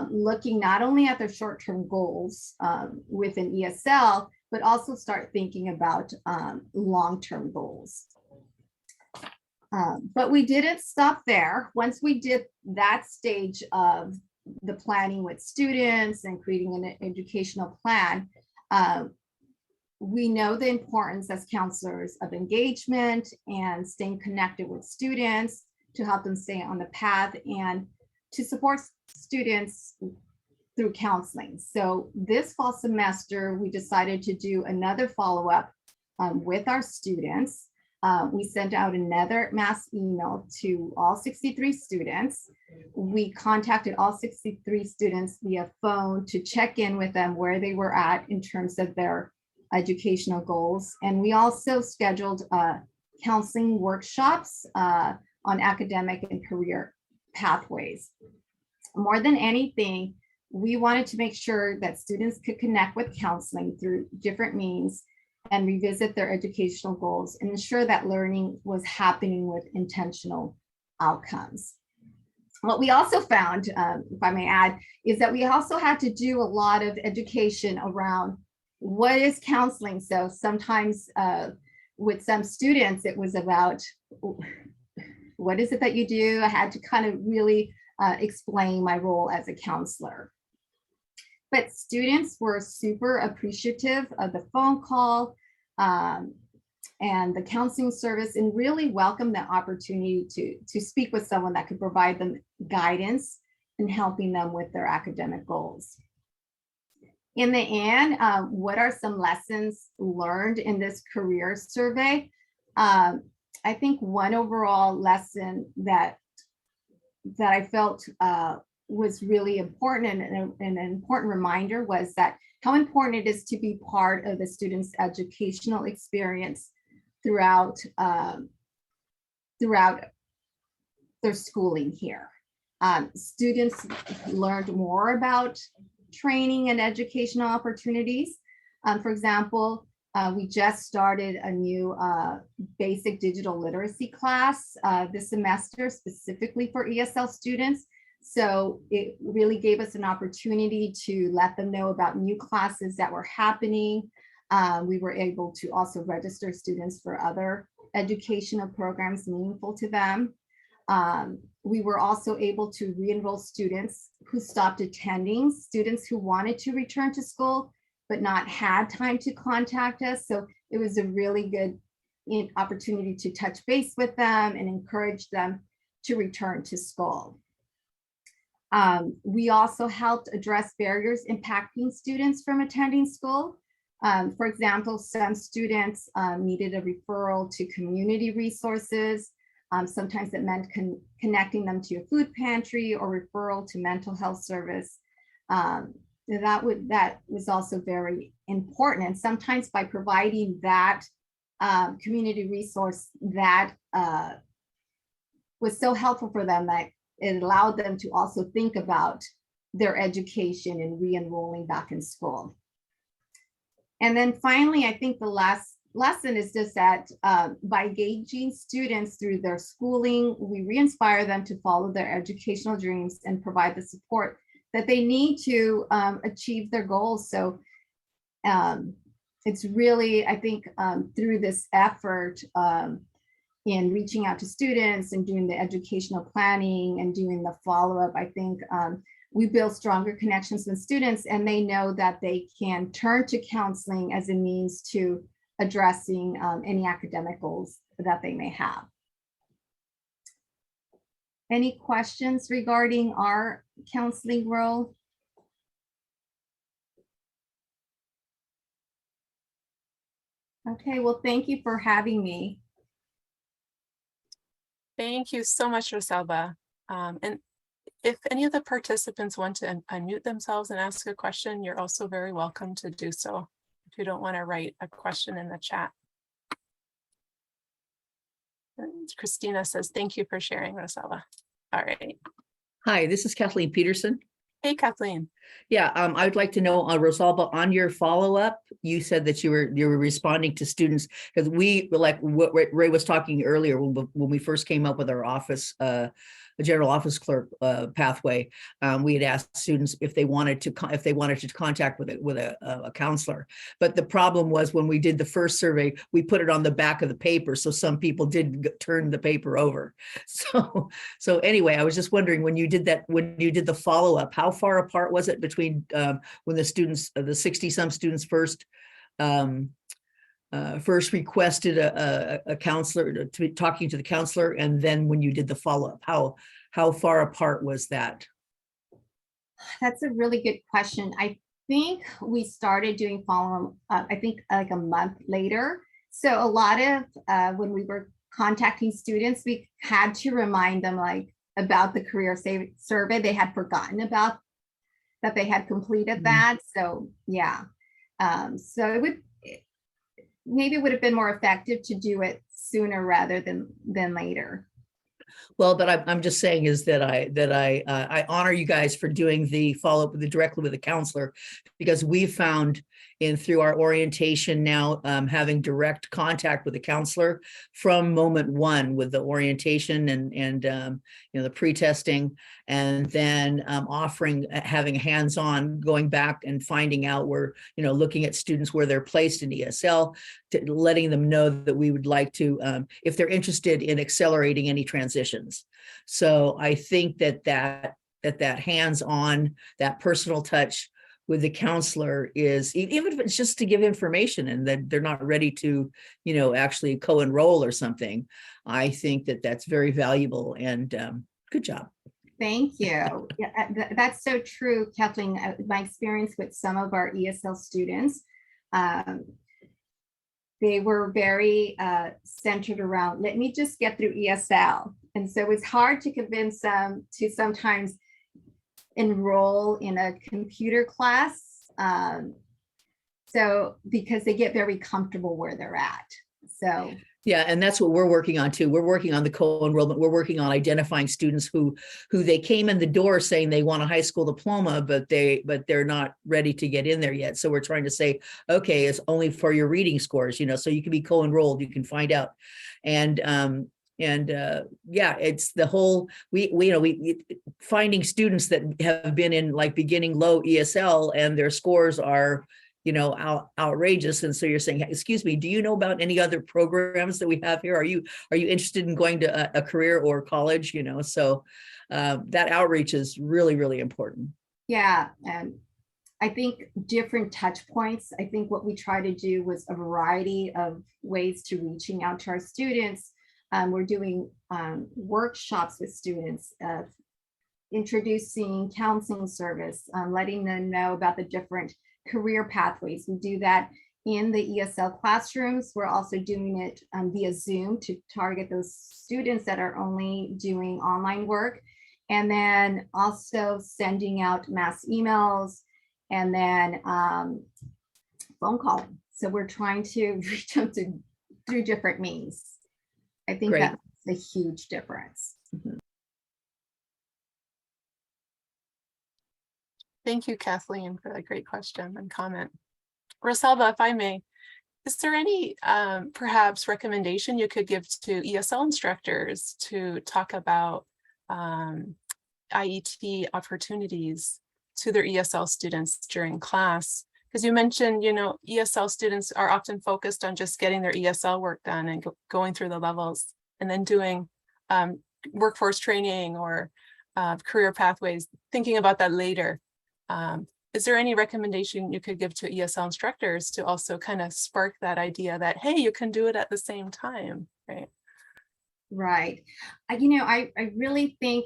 looking not only at their short-term goals within ESL, but also start thinking about long-term goals. But we didn't stop there. Once we did that stage of the planning with students and creating an educational plan, we know the importance as counselors of engagement and staying connected with students to help them stay on the path and to support students through counseling. So this fall semester, we decided to do another follow-up with our students. We sent out another mass email to all 63 students. We contacted all 63 students via phone to check in with them where they were at in terms of their educational goals. And we also scheduled counseling workshops on academic and career pathways. More than anything, we wanted to make sure that students could connect with counseling through different means and revisit their educational goals and ensure that learning was happening with intentional outcomes. What we also found, if I may add, is that we also had to do a lot of education around what is counseling. So sometimes with some students, it was about what is it that you do? I had to kind of really explain my role as a counselor. But students were super appreciative of the phone call and the counseling service, and really welcomed the opportunity to speak with someone that could provide them guidance in helping them with their academic goals. In the end, what are some lessons learned in this career survey? I think one overall lesson that I felt was really important and an important reminder was that how important it is to be part of the student's educational experience throughout their schooling here. Students learned more about training and educational opportunities. For example, we just started a new basic digital literacy class this semester specifically for ESL students. So it really gave us an opportunity to let them know about new classes that were happening. We were able to also register students for other educational programs meaningful to them. We were also able to re-enroll students who stopped attending, students who wanted to return to school, but not had time to contact us. So it was a really good opportunity to touch base with them and encourage them to return to school. We also helped address barriers impacting students from attending school. For example, some students needed a referral to community resources. Sometimes it meant connecting them to a food pantry or referral to mental health service. That was also very important. And sometimes by providing that community resource, that was so helpful for them that it allowed them to also think about their education and re-enrolling back in school. And then finally, I think the last lesson is just that by engaging students through their schooling, we re-inspire them to follow their educational dreams and provide the support that they need to achieve their goals. So it's really, I think, through this effort in reaching out to students and doing the educational planning and doing the follow-up, I think we build stronger connections with students, and they know that they can turn to counseling as a means to addressing any academic goals that they may have. Any questions regarding our counseling role? Okay, well, thank you for having me. Thank you so much, Rosalba. And if any of the participants want to unmute themselves and ask a question, you're also very welcome to do so if you don't want to write a question in the chat. And Christina says, thank you for sharing, Rosalba. All right. Hi, this is Kathleen Peterson. Hey, Kathleen. Yeah, I would like to know, Rosalba, on your follow-up, you said that you were responding to students because we, like what Ray was talking earlier when we first came up with our office, the general office clerk pathway. We had asked students if they wanted to contact with a counselor. But the problem was when we did the first survey, we put it on the back of the paper, so some people did turn the paper over. So anyway, I was just wondering when you did the follow-up, how far apart was it between when the students, the 60-some students first requested a counselor to be talking to the counselor, and then when you did the follow-up, how far apart was that? That's a really good question. I think we started doing follow-up, I think like a month later. So a lot of when we were contacting students, we had to remind them like about the career survey. They had forgotten about that they had completed that. So yeah, so maybe it would have been more effective to do it sooner rather than later. Well, but I'm just saying is that I honor you guys for doing the follow-up directly with the counselor, because we found through our orientation now, having direct contact with the counselor from moment one with the orientation and the pre-testing, and then having hands-on, going back and finding out where, looking at students where they're placed in ESL, letting them know that we would like to, if they're interested in accelerating any transitions. So I think that hands-on, that personal touch with the counselor is, even if it's just to give information and that they're not ready to, actually co-enroll or something, I think that that's very valuable, and good job. Thank you. Yeah, that's so true, Kathleen. My experience with some of our ESL students, they were very centered around, let me just get through ESL. And so it's hard to convince them to sometimes enroll in a computer class. So because they get very comfortable where they're at. So yeah, and that's what we're working on too. We're working on the co-enrollment. We're working on identifying students who they came in the door saying they want a high school diploma, but they're not ready to get in there yet. So we're trying to say, okay, it's only for your reading scores, so you can be co-enrolled, you can find out. And yeah, it's the whole, we finding students that have been in like beginning low ESL and their scores are, outrageous. And so you're saying, excuse me, do you know about any other programs that we have here? Are you interested in going to a career or college? So that outreach is really, really important. yeah, and I think different touch points. I think what we try to do was a variety of ways to reaching out to our students. We're doing workshops with students, introducing counseling service, letting them know about the different career pathways. We do that in the ESL classrooms. We're also doing it via Zoom to target those students that are only doing online work. And then also sending out mass emails and then phone calling. So we're trying to reach them through different means. I think Great. that's a huge difference. Thank you, Kathleen, for that great question and comment. Rosalba, if I may, is there any perhaps recommendation you could give to ESL instructors to talk about IET opportunities to their ESL students during class? Because you mentioned, ESL students are often focused on just getting their ESL work done and going through the levels and then doing workforce training or career pathways, thinking about that later. Is there any recommendation you could give to ESL instructors to also kind of spark that idea that, hey, you can do it at the same time, right? Right. I really think,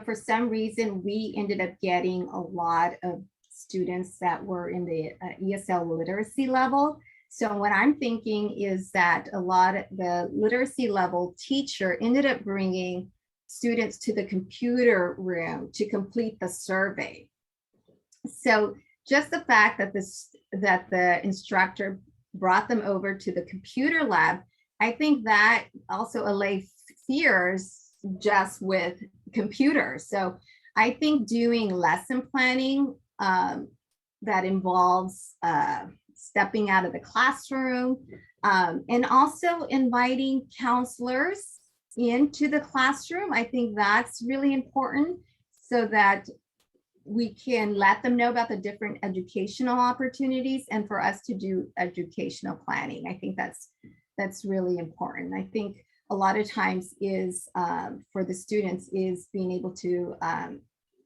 for some reason, we ended up getting a lot of students that were in the ESL literacy level. So what I'm thinking is that a lot of the literacy level teacher ended up bringing students to the computer room to complete the survey. So just the fact that the instructor brought them over to the computer lab, I think that also allayed fears just with computers. So I think doing lesson planning that involves stepping out of the classroom and also inviting counselors into the classroom. I think that's really important so that we can let them know about the different educational opportunities and for us to do educational planning. I think that's really important. I think a lot of times is for the students is being able to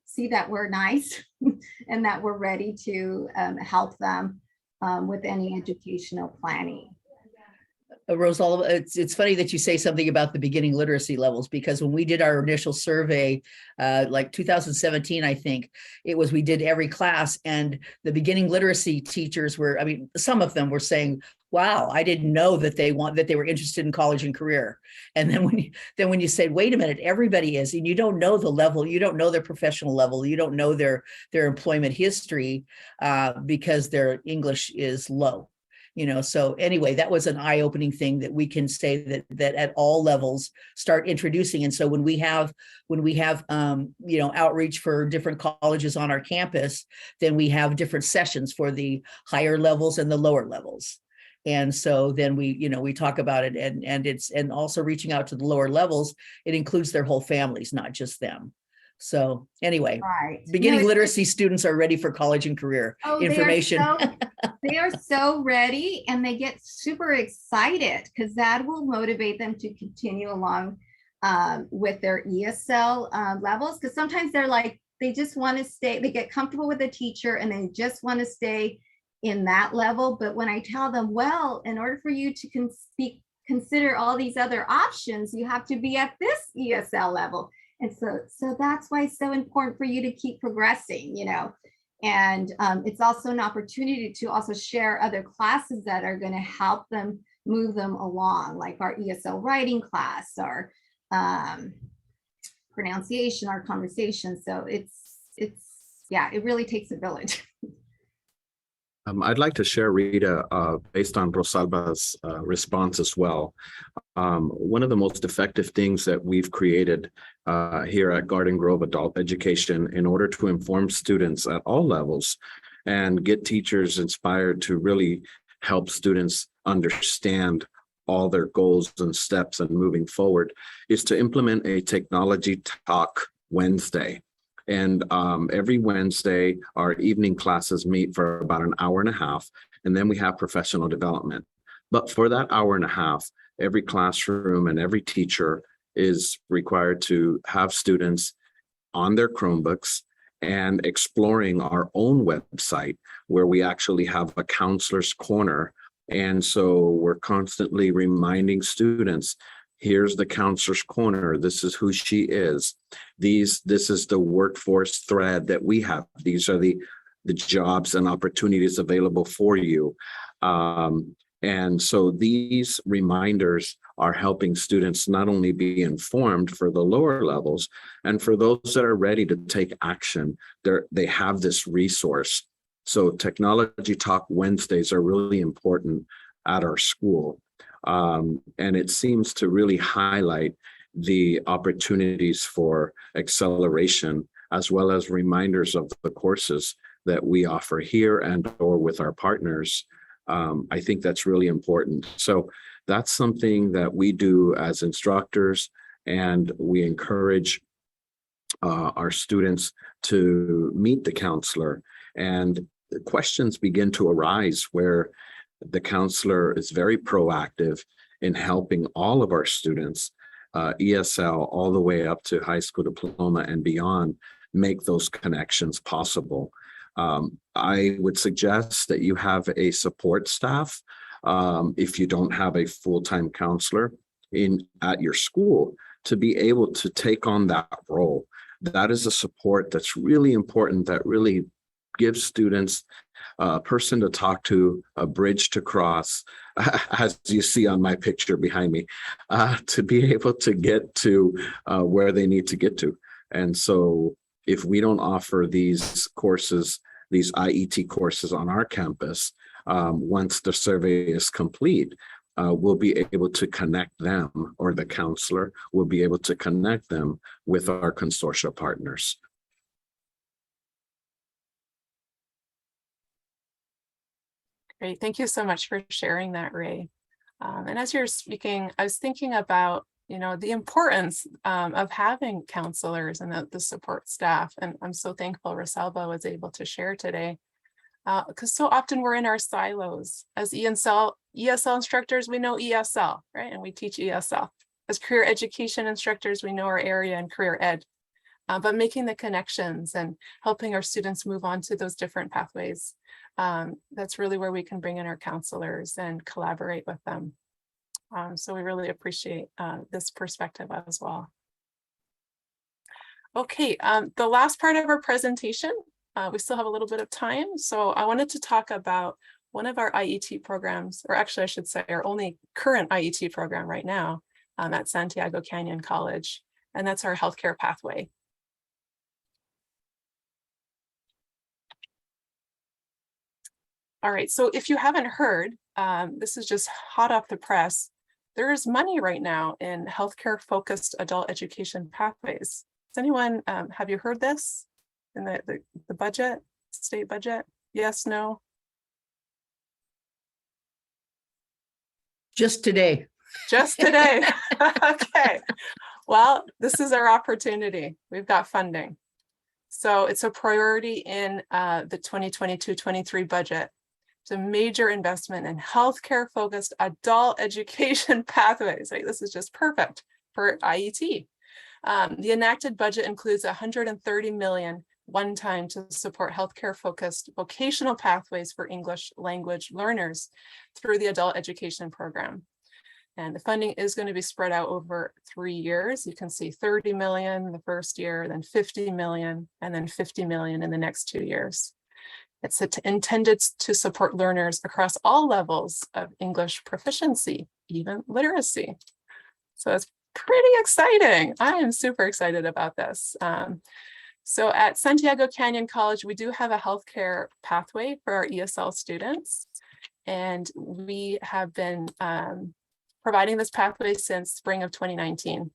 see that we're nice and that we're ready to help them with any educational planning. Rosalba, it's funny that you say something about the beginning literacy levels, because when we did our initial survey, like 2017, I think we did every class, and the beginning literacy teachers were, some of them were saying, wow, I didn't know that they were interested in college and career. And then when you say, wait a minute, everybody is, and you don't know the level, you don't know their professional level, you don't know their employment history because their English is low. So anyway, that was an eye-opening thing that we can say that at all levels start introducing. And so when we have outreach for different colleges on our campus, then we have different sessions for the higher levels and the lower levels. And so then we talk about it, and also reaching out to the lower levels, it includes their whole families, not just them. So anyway, Right. beginning No, literacy students are ready for college and career information. They are so ready, and they get super excited because that will motivate them to continue along with their ESL levels. Because sometimes they're like, they just want to stay, they get comfortable with the teacher and they just want to stay in that level. But when I tell them, well, in order for you to consider all these other options, you have to be at this ESL level. And so that's why it's so important for you to keep progressing, and it's also an opportunity to also share other classes that are going to help them move them along, like our ESL writing class, our pronunciation, our conversation. So it really takes a village. I'd like to share, Rita, based on Rosalba's response as well. One of the most effective things that we've created here at Garden Grove Adult Education in order to inform students at all levels and get teachers inspired to really help students understand all their goals and steps and moving forward is to implement a technology talk Wednesday. And every Wednesday, our evening classes meet for about an hour and a half, and then we have professional development. But for that hour and a half, every classroom and every teacher is required to have students on their Chromebooks and exploring our own website, where we actually have a counselor's corner. And so we're constantly reminding students, here's the counselor's corner. This is who she is. This is the workforce thread that we have. These are the jobs and opportunities available for you. And so these reminders are helping students not only be informed for the lower levels, and for those that are ready to take action, they have this resource. So Technology Talk Wednesdays are really important at our school. And it seems to really highlight the opportunities for acceleration, as well as reminders of the courses that we offer here and or with our partners. I think that's really important. So that's something that we do as instructors, and we encourage our students to meet the counselor, and the questions begin to arise where the counselor is very proactive in helping all of our students, ESL all the way up to high school diploma and beyond, make those connections possible. I would suggest that you have a support staff if you don't have a full-time counselor at your school, to be able to take on that role. That is a support that's really important, that really gives students a person to talk to, a bridge to cross, as you see on my picture behind me, to be able to get to where they need to get to. And so if we don't offer these courses, these IET courses on our campus, once the survey is complete, we'll be able to connect them, or the counselor will be able to connect them with our consortia partners. Great. Thank you so much for sharing that, Ray. And as you're speaking, I was thinking about, the importance of having counselors and the support staff. And I'm so thankful Rosalba was able to share today, because so often we're in our silos. As ESL instructors, we know ESL, right? And we teach ESL. As career education instructors, we know our area and career ed. But making the connections and helping our students move on to those different pathways, that's really where we can bring in our counselors and collaborate with them. So we really appreciate this perspective as well. Okay, the last part of our presentation, we still have a little bit of time. So I wanted to talk about one of our IET programs, or actually I should say our only current IET program right now at Santiago Canyon College, and that's our healthcare pathway. All right, so if you haven't heard, this is just hot off the press. There is money right now in healthcare focused adult education pathways. Does anyone, have you heard this in the budget, state budget? Yes, no? Just today. Just today. Okay. Well, this is our opportunity. We've got funding. So it's a priority in the 2022-23 budget. It's a major investment in healthcare focused adult education pathways. Right? This is just perfect for IET. The enacted budget includes 130 million one time to support healthcare focused vocational pathways for English language learners through the adult education program. And the funding is going to be spread out over 3 years. You can see 30 million the first year, then 50 million, and then 50 million in the next 2 years. It's intended to support learners across all levels of English proficiency, even literacy. So it's pretty exciting. I am super excited about this. So at Santiago Canyon College, we do have a healthcare pathway for our ESL students. And we have been providing this pathway since spring of 2019.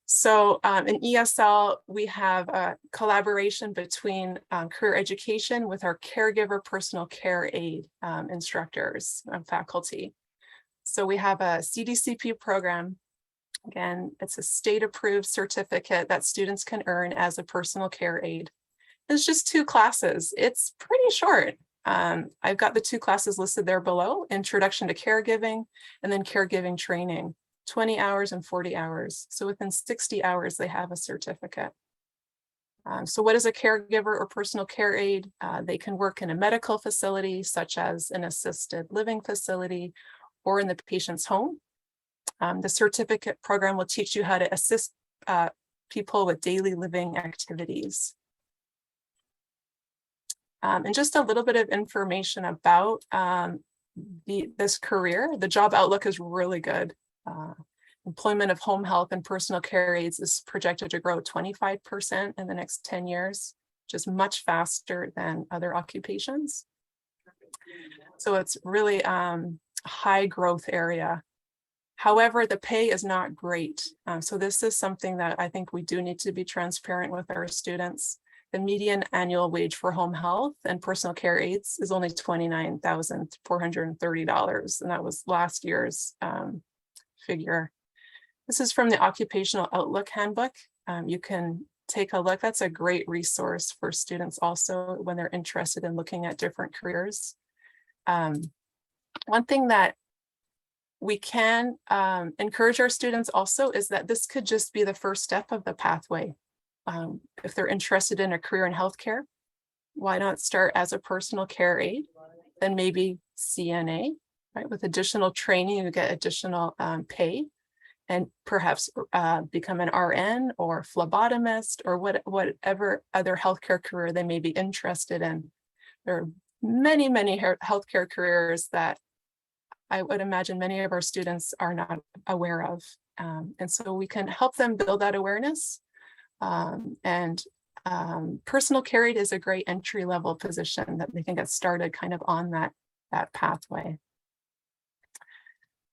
So in ESL, we have a collaboration between career education with our caregiver personal care aid instructors and faculty. So we have a CDCP program. Again, it's a state-approved certificate that students can earn as a personal care aide. It's just 2 classes. It's pretty short. I've got the 2 classes listed there below, Introduction to Caregiving and then Caregiving Training, 20 hours and 40 hours. So within 60 hours, they have a certificate. So what is a caregiver or personal care aide? They can work in a medical facility, such as an assisted living facility or in the patient's home. The certificate program will teach you how to assist people with daily living activities. And just a little bit of information about this career. The job outlook is really good. Employment of home health and personal care aides is projected to grow 25% in the next 10 years, which is much faster than other occupations. So it's really a high growth area. However, the pay is not great. So this is something that I think we do need to be transparent with our students. The median annual wage for home health and personal care aides is only $29,430, and that was last year's figure. This is from the Occupational Outlook Handbook. You can take a look. That's a great resource for students also when they're interested in looking at different careers. One thing that we can encourage our students also is that this could just be the first step of the pathway. If they're interested in a career in healthcare, why not start as a personal care aide, then maybe CNA, right? With additional training, you get additional pay, and perhaps become an RN or phlebotomist or whatever other healthcare career they may be interested in. There are many, many healthcare careers that I would imagine many of our students are not aware of. And so we can help them build that awareness. Personal care aide is a great entry-level position that they can get started kind of on that pathway.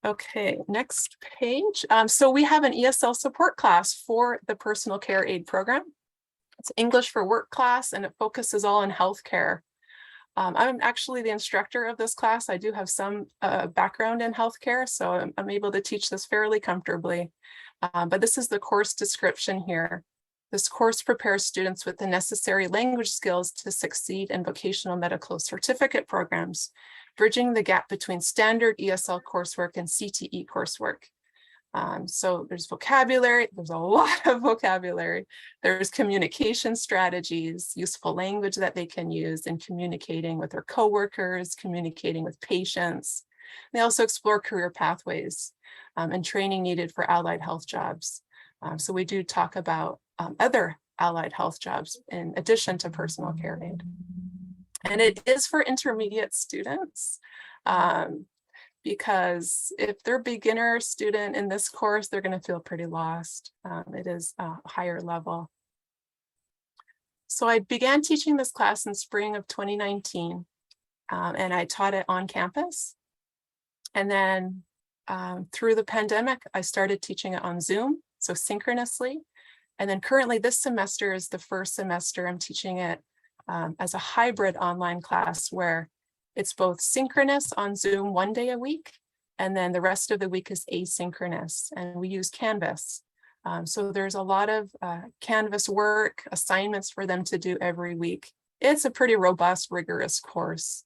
Okay, next page. So we have an ESL support class for the personal care aide program. It's English for Work class, and it focuses all on healthcare. I'm actually the instructor of this class. I do have some background in healthcare, so I'm able to teach this fairly comfortably. But this is the course description here. This course prepares students with the necessary language skills to succeed in vocational medical certificate programs, bridging the gap between standard ESL coursework and CTE coursework. So there's vocabulary, there's a lot of vocabulary. There's communication strategies, useful language that they can use in communicating with their coworkers, communicating with patients. They also explore career pathways and training needed for allied health jobs. So we do talk about other allied health jobs in addition to personal care aide. And it is for intermediate students. Because if they're a beginner student in this course, they're going to feel pretty lost. It is a higher level. So I began teaching this class in spring of 2019. and I taught it on campus. And then through the pandemic, I started teaching it on Zoom, so synchronously. And then currently this semester is the first semester I'm teaching it as a hybrid online class where it's both synchronous on Zoom 1 day a week, and then the rest of the week is asynchronous, and we use Canvas. So there's a lot of Canvas work, assignments for them to do every week. It's a pretty robust, rigorous course.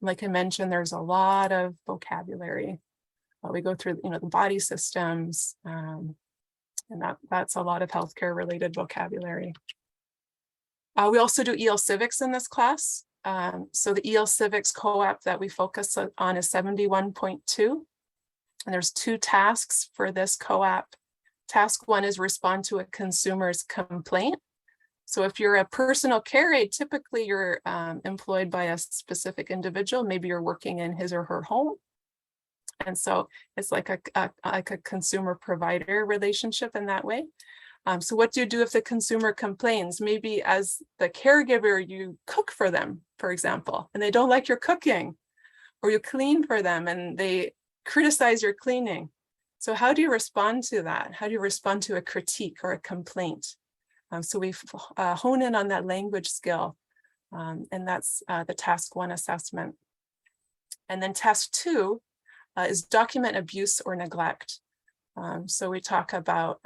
Like I mentioned, there's a lot of vocabulary. We go through, the body systems, and that's a lot of healthcare related vocabulary. We also do EL Civics in this class. So the EL Civics co-op that we focus on is 71.2. And there's 2 tasks for this co-op. Task 1 is respond to a consumer's complaint. So if you're a personal care aide, typically you're employed by a specific individual. Maybe you're working in his or her home. And so it's like a consumer provider relationship in that way. So what do you do if the consumer complains? Maybe as the caregiver, you cook for them, for example, and they don't like your cooking, or you clean for them and they criticize your cleaning. So how do you respond to that? How do you respond to a critique or a complaint? So we hone in on that language skill, and that's the task 1 assessment. And then task 2 is document abuse or neglect. So we talk about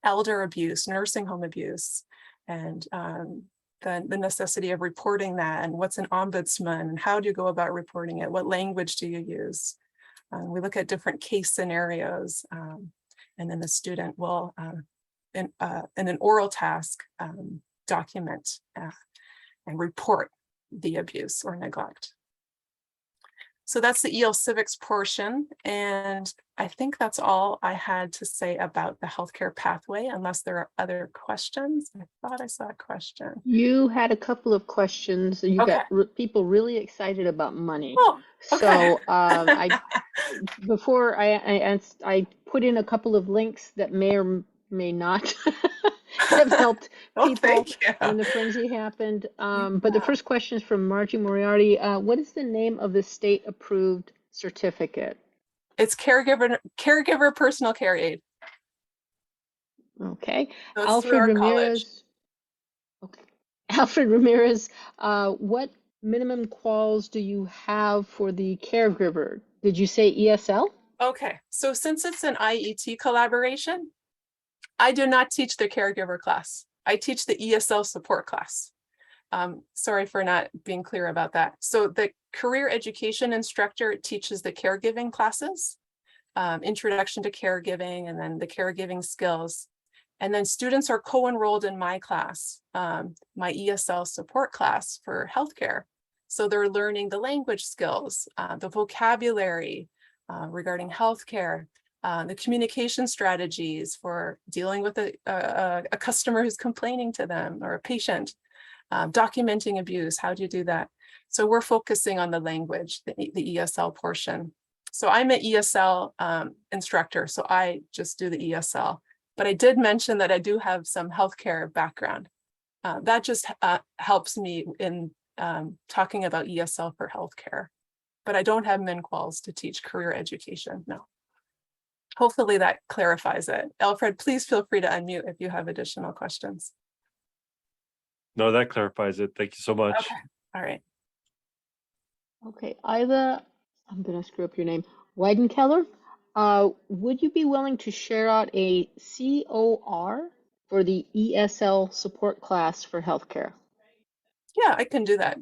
elder abuse, nursing home abuse, and the necessity of reporting that, and what's an ombudsman, and how do you go about reporting it? What language do you use? We look at different case scenarios, and then the student will, in an oral task, document and report the abuse or neglect. So that's the EL Civics portion. And I think that's all I had to say about the healthcare pathway, unless there are other questions. I thought I saw a question. You had a couple of questions. You Okay. got people really excited about money. Oh, okay. So before I put in a couple of links that may or may not have helped Oh, people thank you. when the frenzy happened. But the first question is from Margie Moriarty. What is the name of the state-approved certificate? It's caregiver personal care aid. Okay. So it's Alfred through our college. Ramirez. Okay. Alfred Ramirez, what minimum quals do you have for the caregiver? Did you say ESL? Okay, so since it's an IET collaboration, I do not teach the caregiver class. I teach the ESL support class. Sorry for not being clear about that. So the career education instructor teaches the caregiving classes, introduction to caregiving, and then the caregiving skills. And then students are co-enrolled in my class, my ESL support class for healthcare. So they're learning the language skills, the vocabulary regarding healthcare, the communication strategies for dealing with a customer who's complaining to them, or a patient, documenting abuse. How do you do that? So we're focusing on the language, the ESL portion. So I'm an ESL instructor, so I just do the ESL. But I did mention that I do have some healthcare background. That just helps me in talking about ESL for healthcare. But I don't have MinQuals to teach career education, no. Hopefully that clarifies it. Alfred, please feel free to unmute if you have additional questions. No, that clarifies it. Thank you so much. Okay, all right. Okay, Ida, I'm gonna screw up your name, Weidenkeller. Would you be willing to share out a COR for the ESL support class for healthcare? Yeah, I can do that.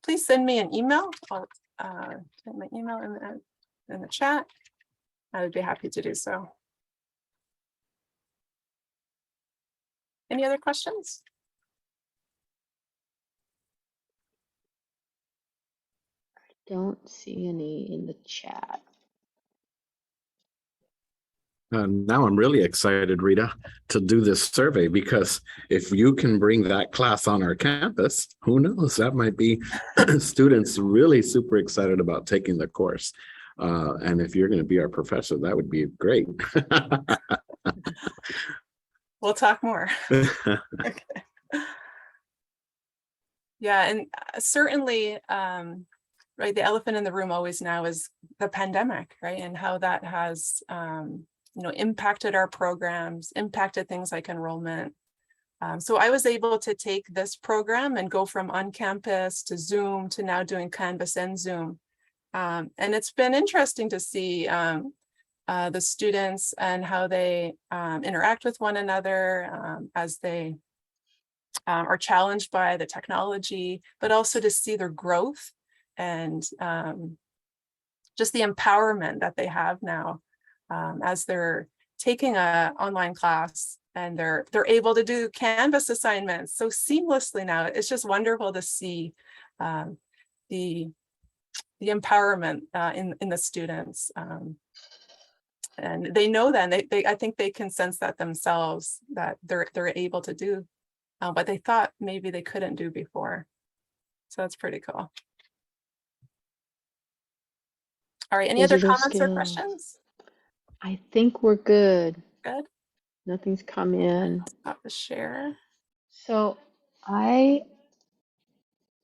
Please send me an email. I'll send my email in the chat. I would be happy to do so. Any other questions? Don't see any in the chat. Now I'm really excited, Rita, to do this survey, because if you can bring that class on our campus, who knows, that might be students really super excited about taking the course. And if you're going to be our professor, that would be great. We'll talk more. Okay. Yeah, and certainly, right, the elephant in the room always now is the pandemic, right? And how that has, impacted our programs, impacted things like enrollment. So I was able to take this program and go from on campus to Zoom to now doing Canvas and Zoom. And it's been interesting to see the students and how they interact with one another as they are challenged by the technology, but also to see their growth and just the empowerment that they have now as they're taking an online class and they're able to do Canvas assignments so seamlessly now. It's just wonderful to see the empowerment in the students. And they know that, and I think they can sense that themselves, that they're able to do what they thought maybe they couldn't do before. So that's pretty cool. All right, any other Digital comments or skills. questions? I think we're good. Good. Nothing's come in. Stop the share. So I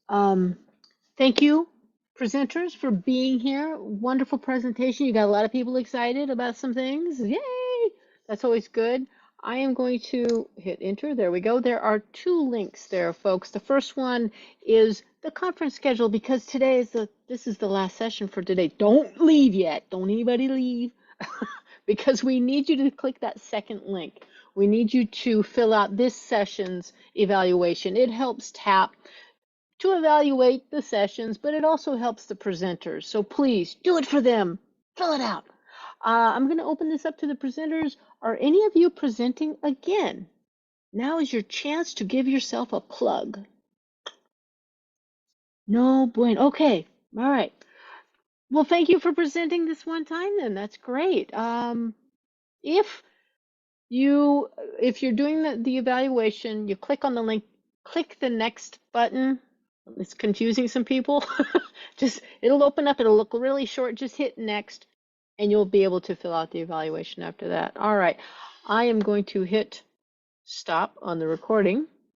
thank you, presenters, for being here. Wonderful presentation. You got a lot of people excited about some things. Yay! That's always good. I am going to hit enter. There we go. There are 2 links there, folks. The first one is the conference schedule, because today is this is the last session for today. Don't leave yet. Don't anybody leave. Because we need you to click that second link. We need you to fill out this session's evaluation. It helps TAP to evaluate the sessions, but it also helps the presenters. So please do it for them. Fill it out. I'm going to open this up to the presenters. Are any of you presenting again? Now is your chance to give yourself a plug. No, bueno. Okay. All right. Well, thank you for presenting this one time then. That's great. If you're doing the evaluation, you click on the link, click the next button. It's confusing some people. Just, it'll open up, it'll look really short. Just hit next and you'll be able to fill out the evaluation after that. All right. I am going to hit stop on the recording.